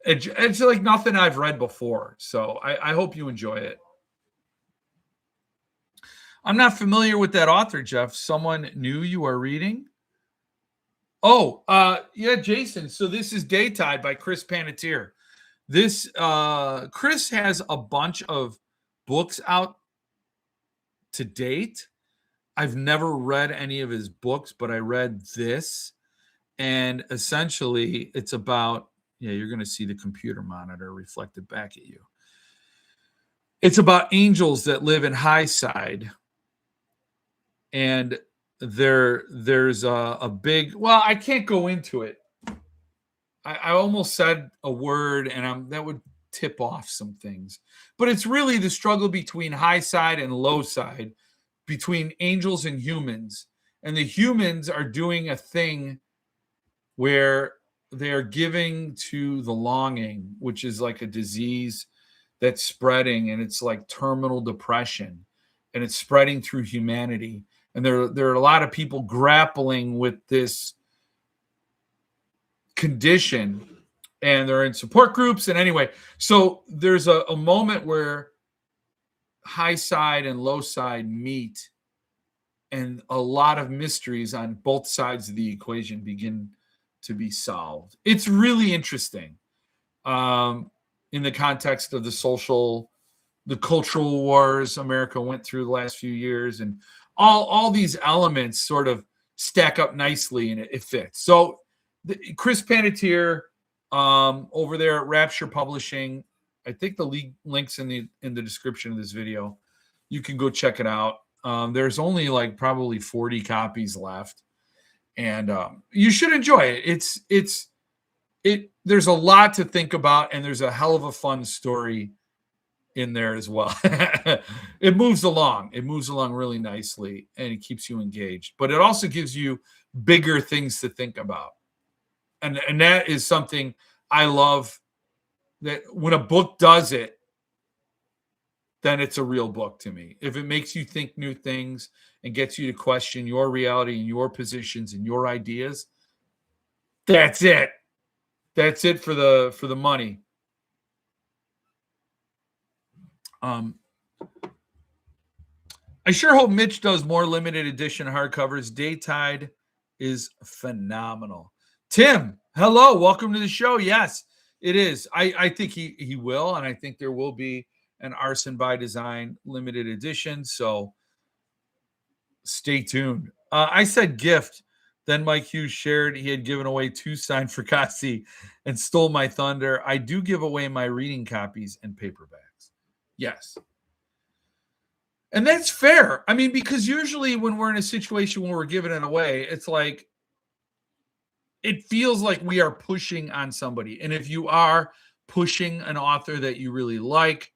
It's like nothing I've read before. So I hope you enjoy it. I'm not familiar with that author, Jeff. Someone new you are reading? Oh, yeah, Jason. So this is Daytide by Chris Panettiere. This Chris has a bunch of books out to date. I've never read any of his books, but I read this, and essentially it's about, yeah, you're going to see the computer monitor reflected back at you. It's about angels that live in High Side, and there's a big, well, I can't go into it. I almost said a word, and that would tip off some things. But it's really the struggle between high side and low side, between angels and humans. And the humans are doing a thing where they're giving to the longing, which is like a disease that's spreading, and it's like terminal depression, and it's spreading through humanity. And there are a lot of people grappling with this condition, and they're in support groups. And anyway, so there's a moment where high side and low side meet, and a lot of mysteries on both sides of the equation begin to be solved. It's really interesting in the context of the cultural wars America went through the last few years, and all these elements sort of stack up nicely, and it fits. So Chris Panettiere over there at Rapture Publishing. I think the link's in the description of this video. You can go check it out. There's only like probably 40 copies left, and you should enjoy it. There's a lot to think about, and there's a hell of a fun story in there as well. It moves along really nicely, and it keeps you engaged, but it also gives you bigger things to think about. And that is something I love, that when a book does it, then it's a real book to me. If it makes you think new things and gets you to question your reality and your positions and your ideas, that's it. That's it for the money. I sure hope Mitch does more limited edition hardcovers. Daytide is phenomenal. Tim, hello. Welcome to the show. Yes, it is. I think he will, and I think there will be an Arson by Design limited edition. So stay tuned. I said gift. Then Mike Hughes shared he had given away 2 signed Fracassi and stole my thunder. I do give away my reading copies and paperbacks. Yes. And that's fair. I mean, because usually when we're in a situation where we're giving it away, it's like, it feels like we are pushing on somebody. And if you are pushing an author that you really like,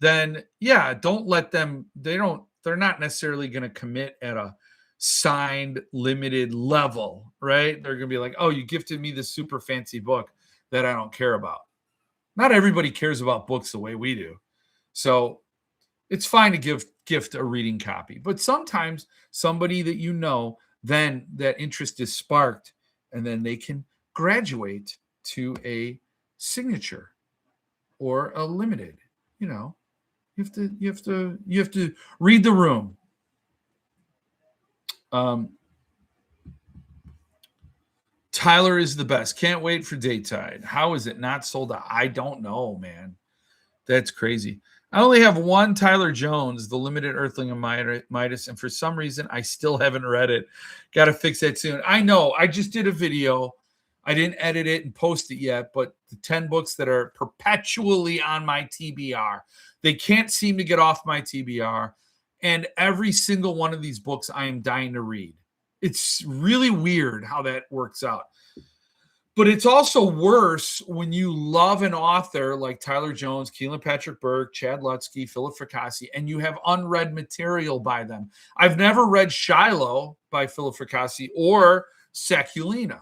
then yeah, don't let them, they're not necessarily going to commit at a signed limited level, right? They're going to be like, oh, you gifted me this super fancy book that I don't care about. Not everybody cares about books the way we do. So it's fine to gift a reading copy, but sometimes somebody that you know, then that interest is sparked, and then they can graduate to a signature or a limited. You know, you have to read the room. Tyler is the best. Can't wait for Daytide. How is it not sold out? I don't know, man. That's crazy. I only have one Tyler Jones, The Limited Earthling of Midas, and for some reason, I still haven't read it. Got to fix that soon. I know. I just did a video. I didn't edit it and post it yet, but the 10 books that are perpetually on my TBR, they can't seem to get off my TBR, and every single one of these books I am dying to read. It's really weird how that works out. But it's also worse when you love an author like Tyler Jones, Keelan Patrick Burke, Chad Lutsky, Philip Fracassi, and you have unread material by them. I've never read Shiloh by Philip Fracassi or Sakulina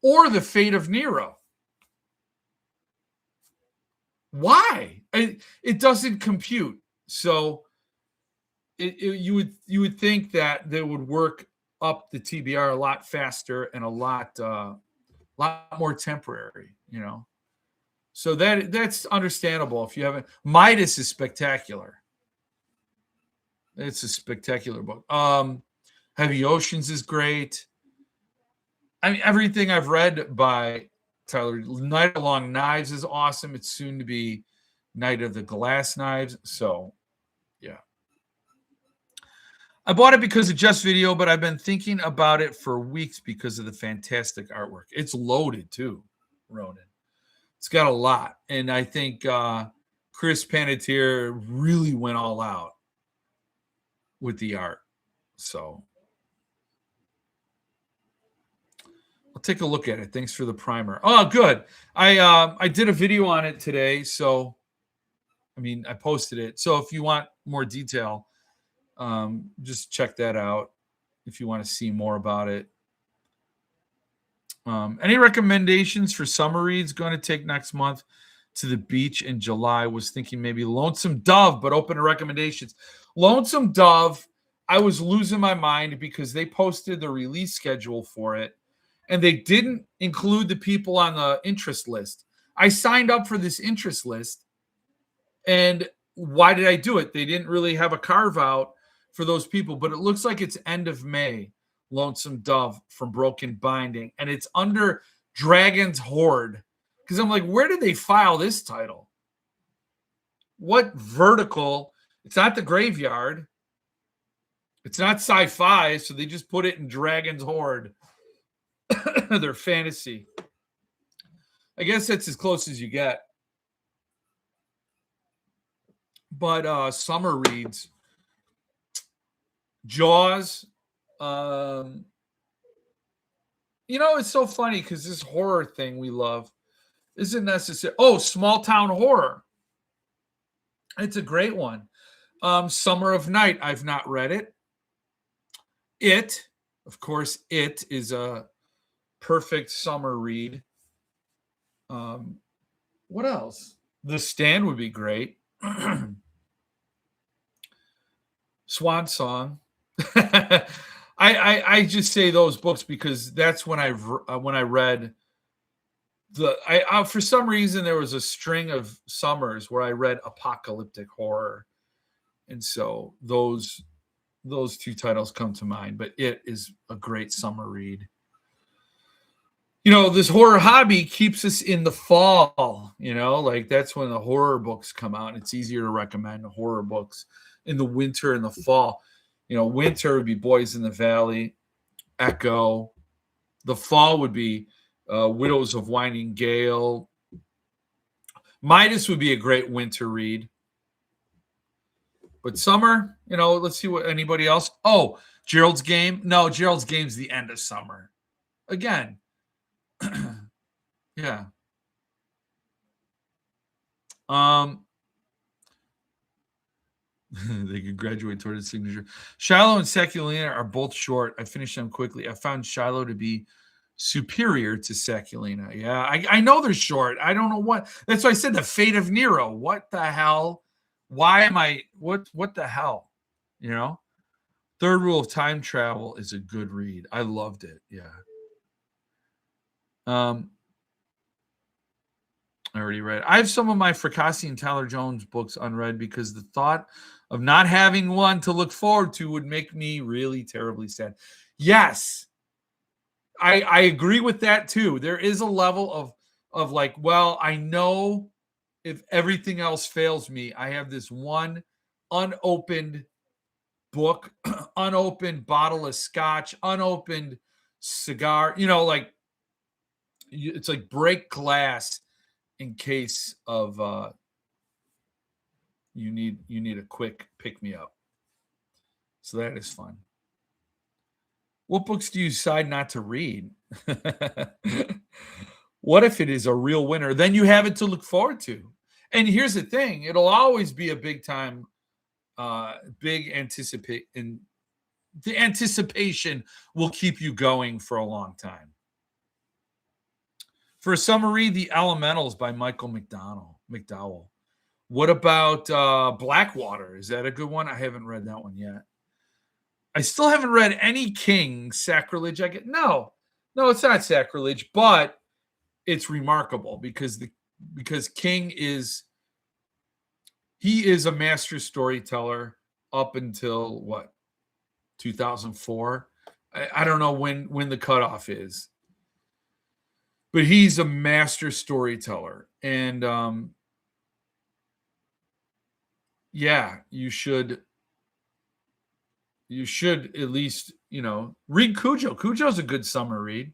or The Fate of Nero. Why? It doesn't compute. So you would think that they would work up the TBR a lot faster and a lot more temporary, you know. So that's understandable if you haven't. Midas is spectacular. It's a spectacular book. Heavy Oceans is great. I mean, everything I've read by Tyler. Night of Long Knives is awesome. It's soon to be Night of the Glass Knives. So, yeah. I bought it because of Just Video, but I've been thinking about it for weeks because of the fantastic artwork. It's loaded too, Ronan. It's got a lot. And I think Chris Panettiere really went all out with the art. So I'll take a look at it. Thanks for the primer. Oh, good. I did a video on it today. So, I mean, I posted it. So if you want more detail, just check that out if you want to see more about it. Any recommendations for summer reads? Going to take next month to the beach in July. Was thinking maybe Lonesome Dove, but open to recommendations. Lonesome Dove, I was losing my mind because they posted the release schedule for it, and they didn't include the people on the interest list. I signed up for this interest list, and why did I do it? They didn't really have a carve out for those people, but it looks like it's end of May. Lonesome Dove from Broken Binding, and it's under Dragon's Horde. Because I'm like, where did they file this title? What vertical? It's not the Graveyard. It's not sci-fi, so they just put it in Dragon's Horde. Their fantasy. I guess that's as close as you get. But summer reads. Jaws. You know, it's so funny because this horror thing we love isn't necessary. Oh, Small Town Horror. It's a great one. Summer of Night. I've not read it. It, of course, It is a perfect summer read. What else? The Stand would be great. Swan Song. I just say those books because that's when I read for some reason there was a string of summers where I read apocalyptic horror, and so those two titles come to mind. But It is a great summer read. You know, this horror hobby keeps us in the fall. You know, like that's when the horror books come out, and it's easier to recommend horror books in the winter and the fall. You know, winter would be Boys in the Valley, Echo. The fall would be Widows of Winding Gale. Midas would be a great winter read. But summer, you know, let's see what anybody else. Oh, Gerald's Game. No, Gerald's Game's the end of summer. Again. Yeah. They could graduate toward his signature. Shiloh and Sakulina are both short. I finished them quickly. I found Shiloh to be superior to Sakulina. Yeah, I know they're short. I don't know what. That's why I said The Fate of Nero. What the hell? Why am I? What the hell? You know? Third Rule of Time Travel is a good read. I loved it. Yeah. I already read. I have some of my Fracassi and Tyler Jones books unread because the thought of not having one to look forward to would make me really terribly sad. Yes, I agree with that too. There is a level of like, well, I know if everything else fails me, I have this one unopened book, unopened bottle of scotch, unopened cigar. You know, like it's like break glass in case of you need a quick pick me up. So that is fun. What books do you decide not to read? What if it is a real winner? Then you have it to look forward to. And here's the thing, it'll always be a big time, big anticipate, and the anticipation will keep you going for a long time. For a summary, The Elementals by Michael McDowell. What about Blackwater? Is that a good one? I haven't read that one yet. I still haven't read any King. Sacrilege. No, it's not sacrilege, but it's remarkable because King is a master storyteller up until what, 2004. I don't know when the cutoff is, but he's a master storyteller, and yeah, you should at least, read Cujo. Cujo's a good summer read,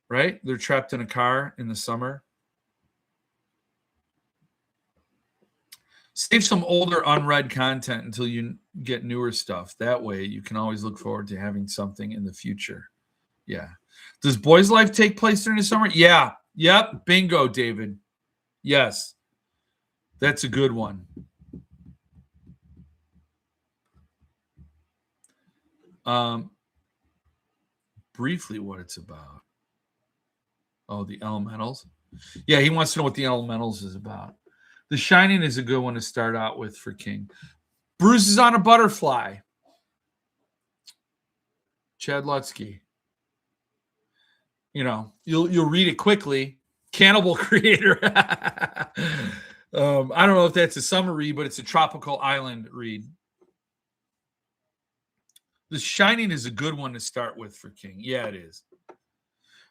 right? They're trapped in a car in the summer. Save some older unread content until you get newer stuff. That way you can always look forward to having something in the future. Yeah. Does Boys Life take place during the summer? Yeah. Yep. Bingo, David. Yes. That's a good one. Briefly what it's about. Oh, the Elementals. Yeah, he wants to know what the Elementals is about. The Shining is a good one to start out with for King. Bruises on a Butterfly. Chad Lutsky. You'll read it quickly. Cannibal Creator. I don't know if that's a summer read, but it's a tropical island read. The Shining is a good one to start with for King. Yeah, it is.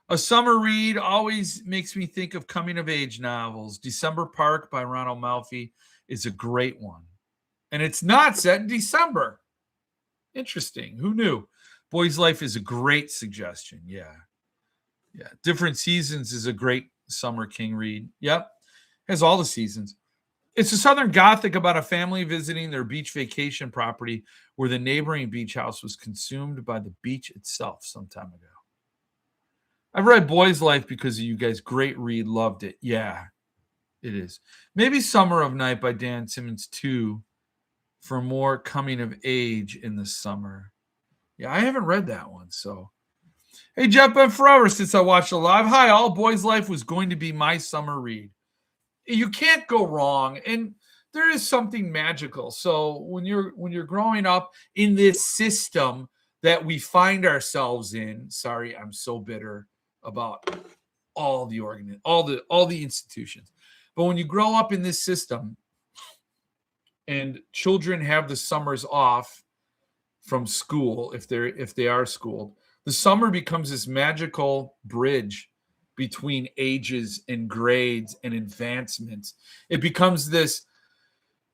A summer read always makes me think of coming-of-age novels. December Park by Ronald Malfi is a great one. And it's not set in December. Interesting. Who knew? Boys Life is a great suggestion. Yeah. Different Seasons is a great summer King read. Yep. Has all the seasons. It's a Southern Gothic about a family visiting their beach vacation property where the neighboring beach house was consumed by the beach itself some time ago. I've read Boys Life because of you guys. Great read. Loved it. Yeah, it is. Maybe Summer of Night by Dan Simmons, too, for more coming of age in the summer. Yeah, I haven't read that one. So, hey, Jeff, been forever since I watched it live. Hi, all. Boys Life was going to be my summer read. You can't go wrong, and there is something magical. So when you're growing up in this system that we find ourselves in, sorry, I'm so bitter about all the institutions, but when you grow up in this system, and children have the summers off from school, if they are schooled, the summer becomes this magical bridge between ages and grades and advancements. It becomes this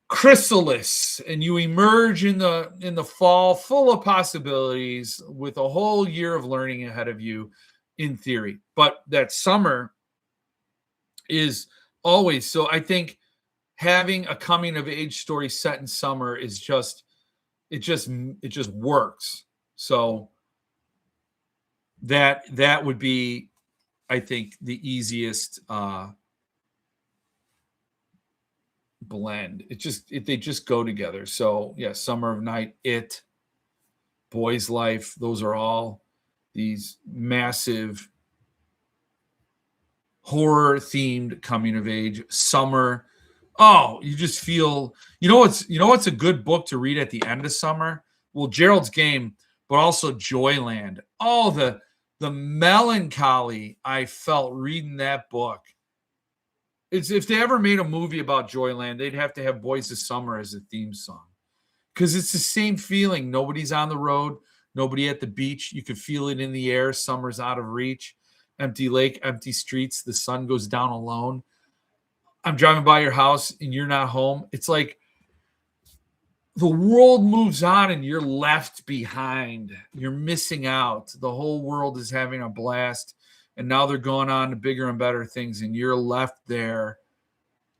chrysalis, and you emerge in the fall full of possibilities with a whole year of learning ahead of you in theory. But that summer is always, so I think having a coming of age story set in summer is just works. So that would be, I think, the easiest blend. They just go together. So yeah, Summer of Night, It, Boys Life, those are all these massive horror themed coming of age. Summer, oh, you just feel, what's a good book to read at the end of summer? Well, Gerald's Game, but also Joyland. Oh, the melancholy I felt reading that book. It's, if they ever made a movie about Joyland, they'd have to have Boys of Summer as a theme song, because it's the same feeling. Nobody's on the road, nobody at the beach. You could feel it in the air. Summer's out of reach. Empty lake, empty streets. The sun goes down alone. I'm driving by your house and you're not home. It's like the world moves on and you're left behind. You're missing out. The whole world is having a blast, and now they're going on to bigger and better things, and you're left there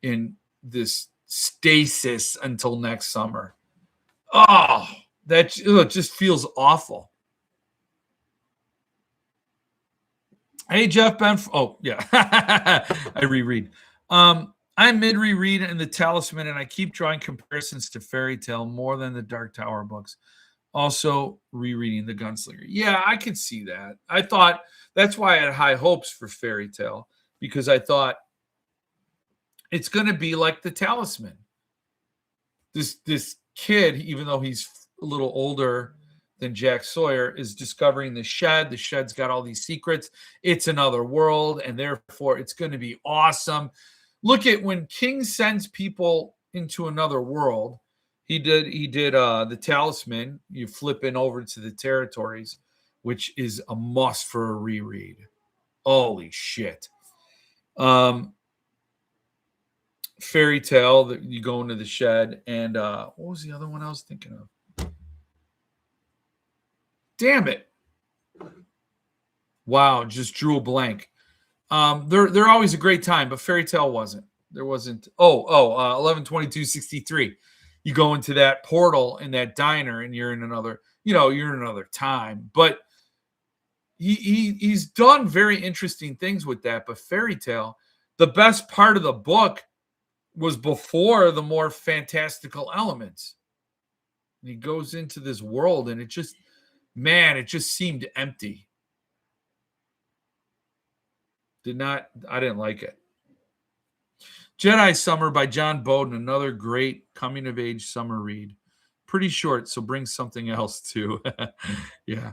in this stasis until next summer. Oh, it just feels awful. Hey, Jeff Benf. Oh, yeah. I reread. I'm mid reread in The Talisman, and I keep drawing comparisons to Fairy Tale more than the Dark Tower books. Also, rereading The Gunslinger. Yeah, I could see that. I thought that's why I had high hopes for Fairy Tale, because I thought it's going to be like The Talisman. This kid, even though he's a little older than Jack Sawyer, is discovering the shed. The shed's got all these secrets. It's another world, and therefore it's going to be awesome. Look at when King sends people into another world. He did The Talisman. You flip in over to the territories, which is a must for a reread. Holy shit. Fairy Tale, that you go into the shed, and what was the other one I was thinking of? Damn it. Wow, just drew a blank. They're always a great time, but Fairy Tale wasn't. There wasn't. 11/22/63. You go into that portal in that diner, and you're in another time. But he's done very interesting things with that. But Fairy Tale, the best part of the book was before the more fantastical elements. And he goes into this world, and it just seemed empty. I didn't like it. Jedi Summer by John Bowden, another great coming of age summer read. Pretty short, so bring something else too. Yeah.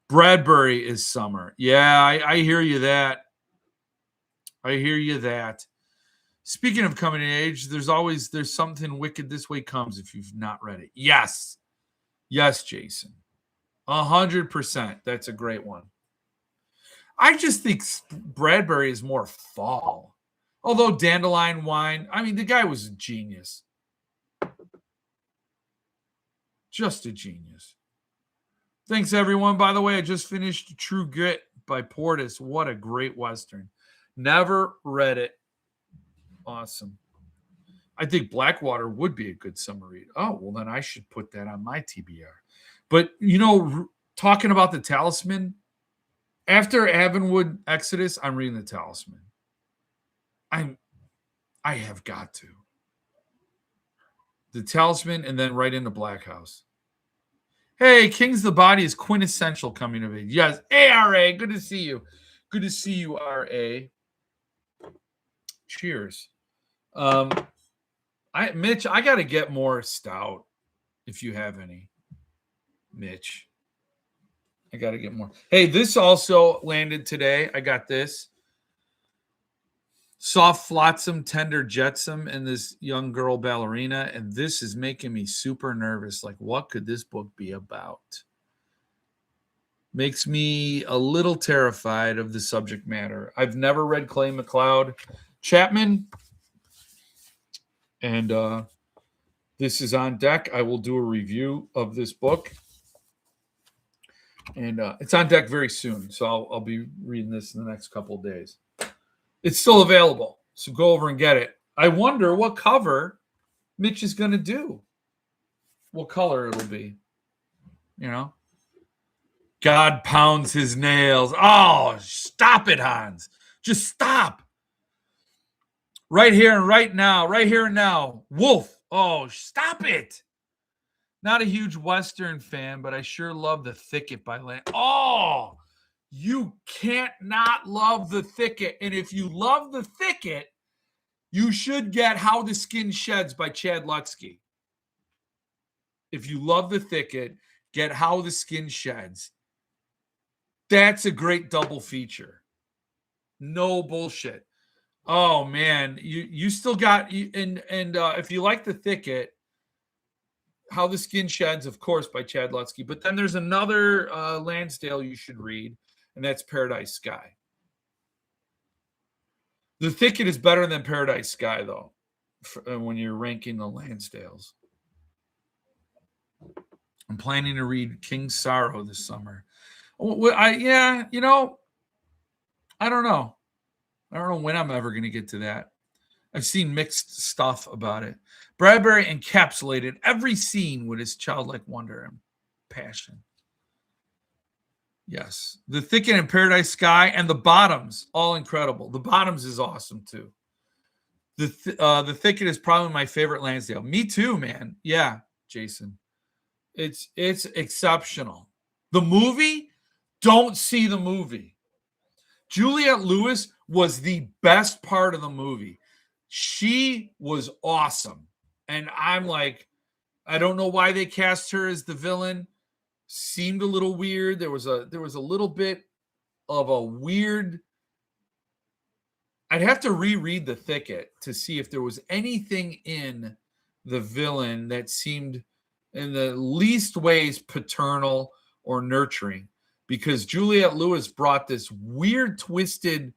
Bradbury is summer. Yeah, I hear you that. Speaking of coming of age, there's something wicked this way comes if you've not read it. Yes, Jason. 100%. That's a great one. I just think Bradbury is more fall. Although Dandelion Wine, I mean, the guy was a genius. Just a genius. Thanks, everyone. By the way, I just finished True Grit by Portis. What a great Western. Never read it. Awesome. I think Blackwater would be a good summer read. Oh, well, then I should put that on my TBR. But, talking about The Talisman, after Avonwood Exodus, I'm reading The Talisman. I have got to. The Talisman, and then right into Black House. Hey, King's the Body is quintessential coming of age. Yes. Hey, R.A., good to see you. Good to see you, R.A. Cheers. Mitch, I got to get more stout if you have any. Mitch. I got to get more. Hey, this also landed today. I got this. Soft Flotsam, Tender Jetsam, and this young girl ballerina. And this is making me super nervous. Like, what could this book be about? Makes me a little terrified of the subject matter. I've never read Clay McLeod Chapman. And this is on deck. I will do a review of this book. And it's on deck very soon. So I'll be reading this in the next couple of days. It's still available, so go over and get it. I wonder what cover Mitch is going to do. What color it'll be. God pounds his nails. Oh, stop it, Hans. Just stop. Right here and right now. Right here and now. Wolf. Oh, stop it. Not a huge Western fan, but I sure love The Thicket by Land. Oh, you can't not love The Thicket. And if you love The Thicket, you should get How the Skin Sheds by Chad Lutsky. If you love The Thicket, get How the Skin Sheds. That's a great double feature. No bullshit. Oh, man. You still got, and if you like The Thicket, How the Skin Sheds, of course, by Chad Lutsky. But then there's another Lansdale you should read. And that's Paradise Sky. The Thicket is better than Paradise Sky, though, when you're ranking the Lansdales. I'm planning to read King's Sorrow this summer. I don't know. I don't know when I'm ever going to get to that. I've seen mixed stuff about it. Bradbury encapsulated every scene with his childlike wonder and passion. Yes. The Thicket and Paradise Sky and The Bottoms, all incredible. The Bottoms is awesome too. The Thicket is probably my favorite Lansdale. Me too, man. Yeah, Jason. It's exceptional. The movie, don't see the movie. Juliette Lewis was the best part of the movie. She was awesome. And I'm like, I don't know why they cast her as the villain. Seemed a little weird. There was a little bit of a weird. I'd have to reread The Thicket to see if there was anything in the villain that seemed in the least ways paternal or nurturing, because Juliette Lewis brought this weird, twisted,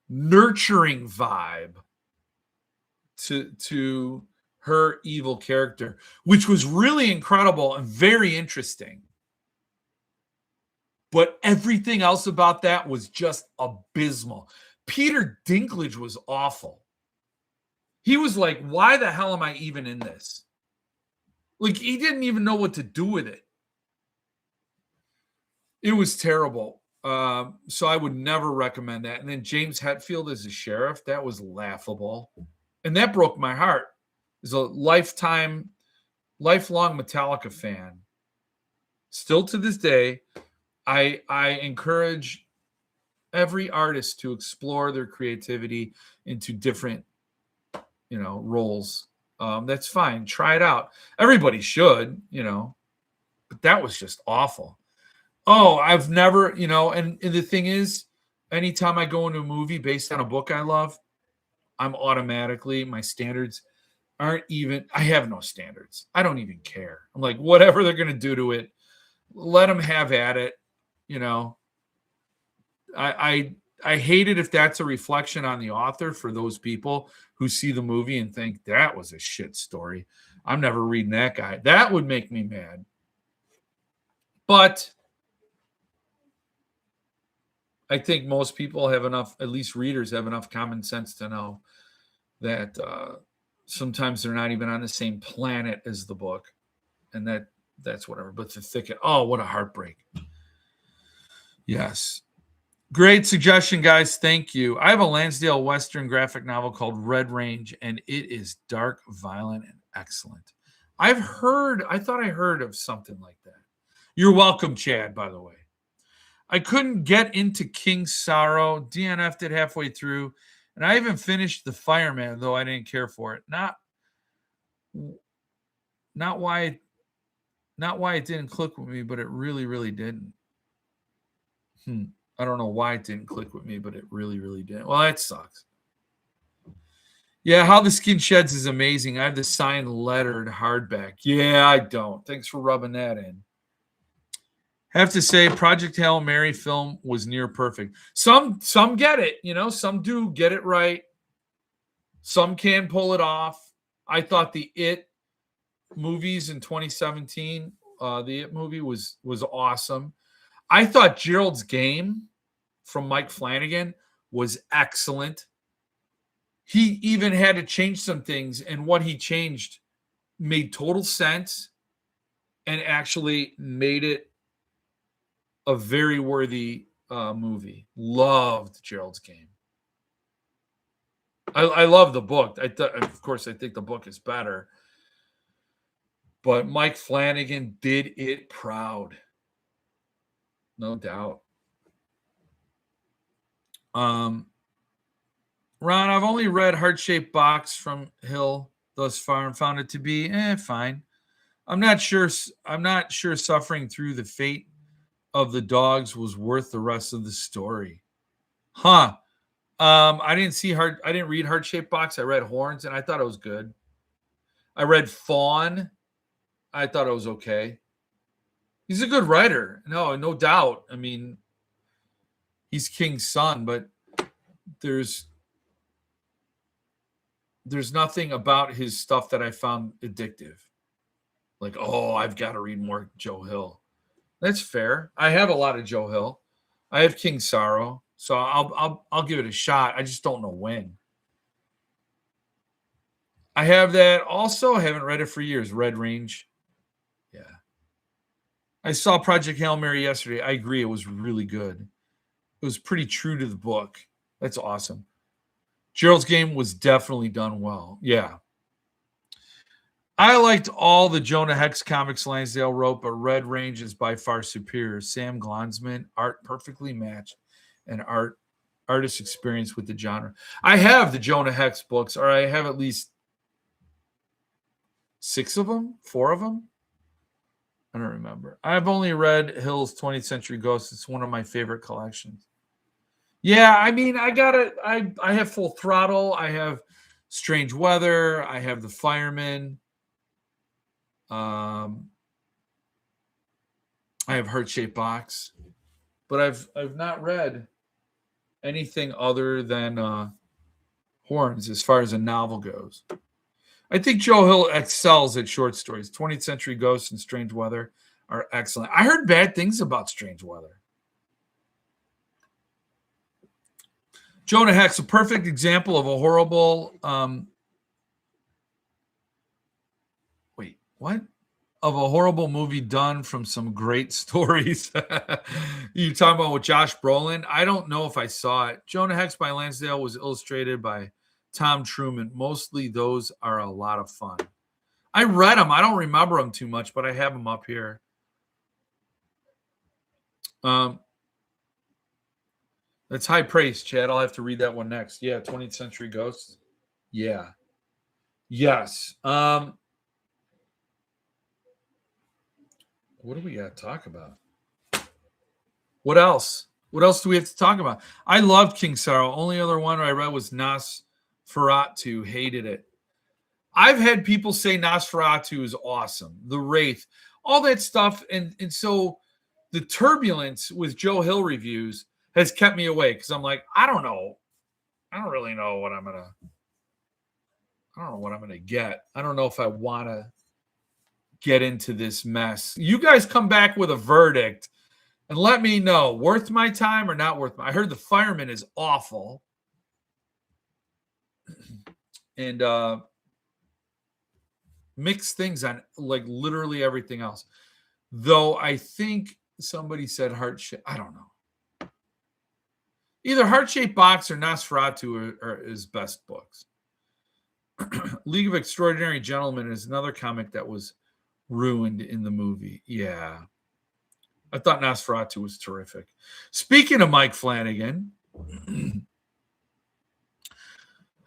nurturing vibe to her evil character, which was really incredible and very interesting. But everything else about that was just abysmal. Peter Dinklage was awful. He was like, why the hell am I even in this? Like, he didn't even know what to do with it. It was terrible. So I would never recommend that. And then James Hetfield as a sheriff, that was laughable. And that broke my heart. As a lifelong Metallica fan, still to this day, I encourage every artist to explore their creativity into different, roles. That's fine. Try it out. Everybody should, but that was just awful. Oh, I've never, and the thing is, anytime I go into a movie based on a book I love, I'm automatically, my standards aren't even, I have no standards. I don't even care. I'm like, whatever they're going to do to it, let them have at it. I hate it if that's a reflection on the author for those people who see the movie and think that was a shit story. I'm never reading that guy. That would make me mad. But I think most people have enough, at least readers have enough common sense to know that sometimes they're not even on the same planet as the book. And that's whatever. But The Thicket, oh, what a heartbreak. Yes. Great suggestion, guys. Thank you. I have a Lansdale Western graphic novel called Red Range, and it is dark, violent, and excellent. I thought I heard of something like that. You're welcome, Chad, by the way. I couldn't get into King's Sorrow. DNF'd it halfway through, and I even finished The Fireman, though I didn't care for it. Not why it didn't click with me, but it really, really didn't. I don't know why it didn't click with me, but it really, really didn't. Well, that sucks. Yeah, How the Skin Sheds is amazing. I have the signed lettered hardback. Yeah, I don't. Thanks for rubbing that in. Have to say, Project Hail Mary film was near perfect. Some get it, some do get it right. Some can pull it off. I thought the It movies in 2017, the It movie was awesome. I thought Gerald's Game from Mike Flanagan was excellent. He even had to change some things, and what he changed made total sense and actually made it a very worthy movie. Loved Gerald's Game. I love the book. Of course, I think the book is better. But Mike Flanagan did it proud. No doubt. Ron, I've only read Heart-Shaped Box from Hill thus far and found it to be fine. I'm not sure suffering through the fate of the dogs was worth the rest of the story. I didn't read Heart-Shaped Box. I read Horns and I thought it was good. I read Fawn. I thought it was okay. He's a good writer. No doubt. I mean, he's King's son, but there's nothing about his stuff that I found addictive. Like, I've got to read more Joe Hill. That's fair. I have a lot of Joe Hill. I have King's Sorrow, so I'll give it a shot. I just don't know when. I have that also. I haven't read it for years. Red Range. Yeah. I saw Project Hail Mary yesterday. I agree. It was really good. It was pretty true to the book. That's awesome. Gerald's Game was definitely done well. Yeah. I liked all the Jonah Hex comics Lansdale wrote, but Red Range is by far superior. Sam Glanzman, art perfectly matched, and artist experience with the genre. I have the Jonah Hex books, or I have at least 6 of them, 4 of them. I don't remember. I've only read Hill's 20th Century Ghosts. It's one of my favorite collections. Yeah, I mean, I have Full Throttle. I have Strange Weather. I have The Fireman. I have Heart-Shaped Box. But I've not read anything other than Horns as far as a novel goes. I think Joe Hill excels at short stories. 20th Century Ghosts and Strange Weather are excellent. I heard bad things about Strange Weather. Jonah Hex, a perfect example of a horrible of a horrible movie done from some great stories. You talking about with Josh Brolin? I don't know if I saw it. Jonah Hex by Lansdale was illustrated by Tom Truman. Mostly those are a lot of fun. I read them. I don't remember them too much, but I have them up here. That's high praise, Chad. I'll have to read that one next. Yeah, 20th Century Ghosts. Yeah. Yes. What do we got to talk about? What else? What else do we have to talk about? I loved King Sorrow. Only other one I read was Nosferatu. Hated it. I've had people say Nosferatu is awesome. The Wraith, all that stuff. And so the turbulence with Joe Hill reviews has kept me away because I'm like, I don't know. I don't really know what I'm going to get. I don't know if I want to get into this mess. You guys come back with a verdict and let me know, worth my time or not worth my. I heard The Fireman is awful. And mixed things on like literally everything else. Though I think somebody said Heart-Shaped. I don't know. Either Heart-Shaped Box or Nosferatu are his best books. League of Extraordinary Gentlemen is another comic that was ruined in the movie. Yeah. I thought Nosferatu was terrific. Speaking of Mike Flanagan,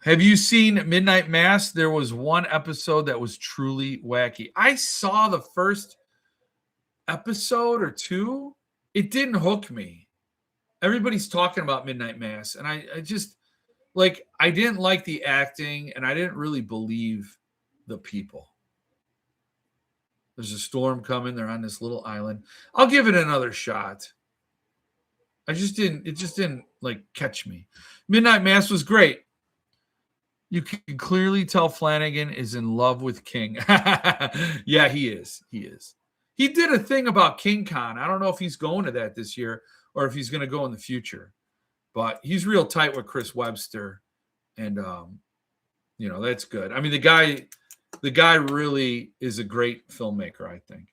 have you seen Midnight Mass? There was one episode that was truly wacky. I saw the first episode or two. It didn't hook me. Everybody's talking about Midnight Mass, and I just, like, I didn't like the acting, and I didn't really believe the people. There's a storm coming. They're on this little island. I'll give it another shot. It just didn't like catch me. Midnight Mass was great. You can clearly tell Flanagan is in love with King. Yeah, he is. He is. He did a thing about King Con. I don't know if he's going to that this year or if he's going to go in the future. But he's real tight with Chris Webster. And, that's good. I mean, the guy really is a great filmmaker, I think.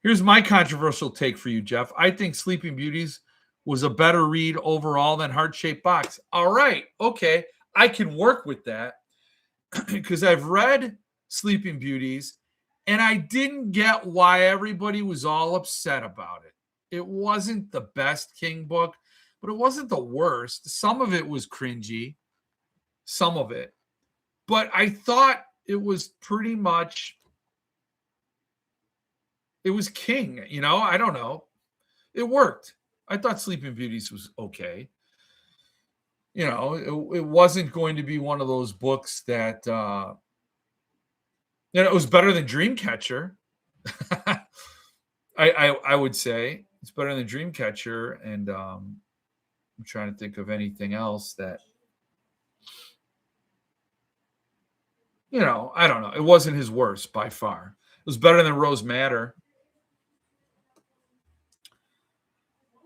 Here's my controversial take for you, Jeff. I think Sleeping Beauties was a better read overall than Heart-Shaped Box. All right. Okay. I can work with that because I've read Sleeping Beauties and I didn't get why everybody was all upset about it. It wasn't the best King book, but it wasn't the worst. Some of it was cringy, some of it. But I thought it was pretty much, it was King, I don't know. It worked. I thought Sleeping Beauties was okay. It wasn't going to be one of those books that, it was better than Dreamcatcher. I would say it's better than Dreamcatcher. And I'm trying to think of anything else that, I don't know. It wasn't his worst by far. It was better than Rose Madder.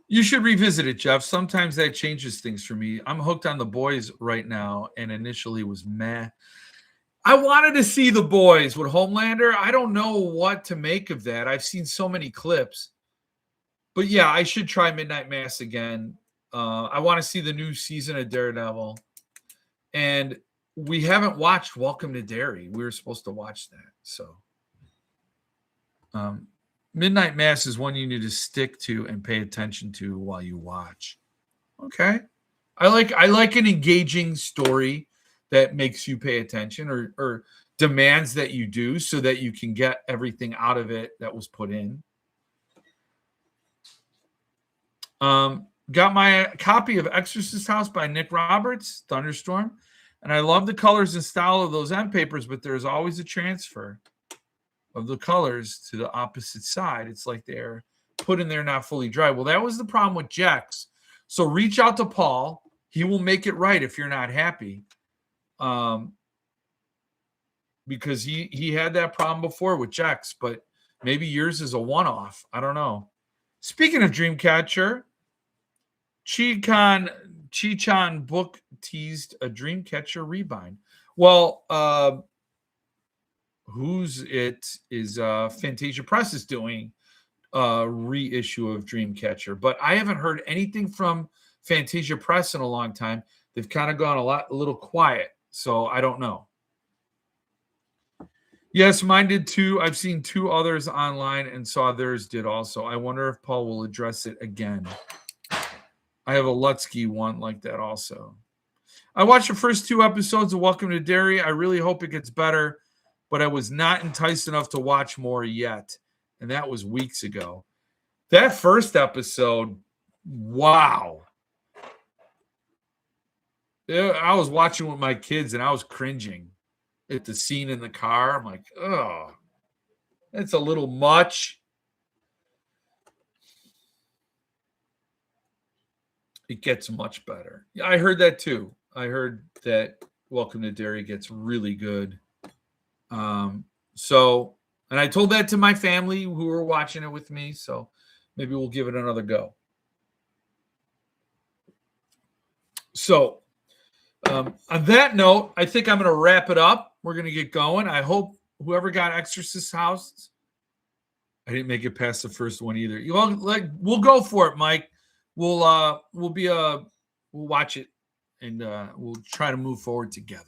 You should revisit it, Jeff. Sometimes that changes things for me. I'm hooked on The Boys right now, and initially was meh. I wanted to see The Boys with Homelander. I don't know what to make of that. I've seen so many clips. But yeah, I should try Midnight Mass again. I want to see the new season of Daredevil. And we haven't watched Welcome to Derry. We were supposed to watch that. So Midnight Mass is one you need to stick to and pay attention to while you watch. Okay. I like an engaging story that makes you pay attention or demands that you do so that you can get everything out of it that was put in. Got my copy of Exorcist House by Nick Roberts, Thunderstorm. And I love the colors and style of those end papers, but there's always a transfer of the colors to the opposite side. It's like they're put in there not fully dry. Well, that was the problem with Jex. So reach out to Paul. He will make it right if you're not happy. Because he had that problem before with Jex, but maybe yours is a one-off. I don't know. Speaking of Dreamcatcher, Chi-Chan book teased a Dreamcatcher rebind. Well, who's it is Fantasia Press is doing a reissue of Dreamcatcher, but I haven't heard anything from Fantasia Press in a long time. They've kind of gone a little quiet, so I don't know. Yes, mine did too. I've seen 2 others online and saw theirs did also. I wonder if Paul will address it again. I have a Lutsky one like that also. I watched the first 2 episodes of Welcome to Derry. I really hope it gets better, but I was not enticed enough to watch more yet. And that was weeks ago. That first episode, wow. I was watching with my kids and I was cringing at the scene in the car. I'm like, oh, that's a little much. It gets much better. Yeah, I heard that too. I heard that Welcome to Derry gets really good. And I told that to my family who were watching it with me. So maybe we'll give it another go. So on that note, I think I'm going to wrap it up. We're going to get going. I hope whoever got Exorcist House, I didn't make it past the first one either. We'll go for it, Mike. We'll watch it and we'll try to move forward together.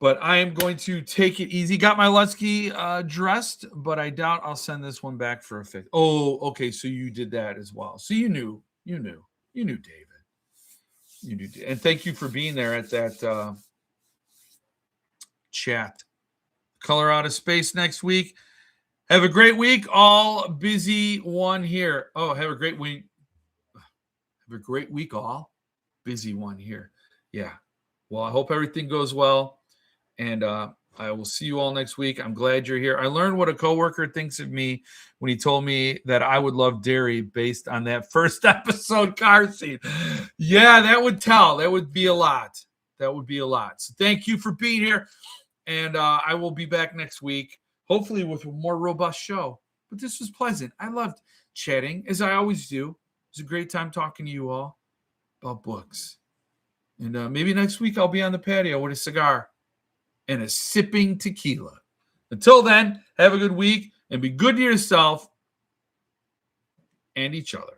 But I am going to take it easy. Got my Lutsky dressed, but I doubt I'll send this one back for a fix. Oh, okay. So you did that as well. So you knew, David. You knew, and thank you for being there at that chat. Color Out of Space next week. Have a great week. All busy one here. Oh, have a great week. Have a great week, all. Busy one here. Yeah. Well, I hope everything goes well. And I will see you all next week. I'm glad you're here. I learned what a coworker thinks of me when he told me that I would love Derry based on that first episode car scene. Yeah, that would tell. That would be a lot. So thank you for being here. And I will be back next week, hopefully with a more robust show. But this was pleasant. I loved chatting, as I always do. It was a great time talking to you all about books. And maybe next week I'll be on the patio with a cigar and a sipping tequila. Until then, have a good week and be good to yourself and each other.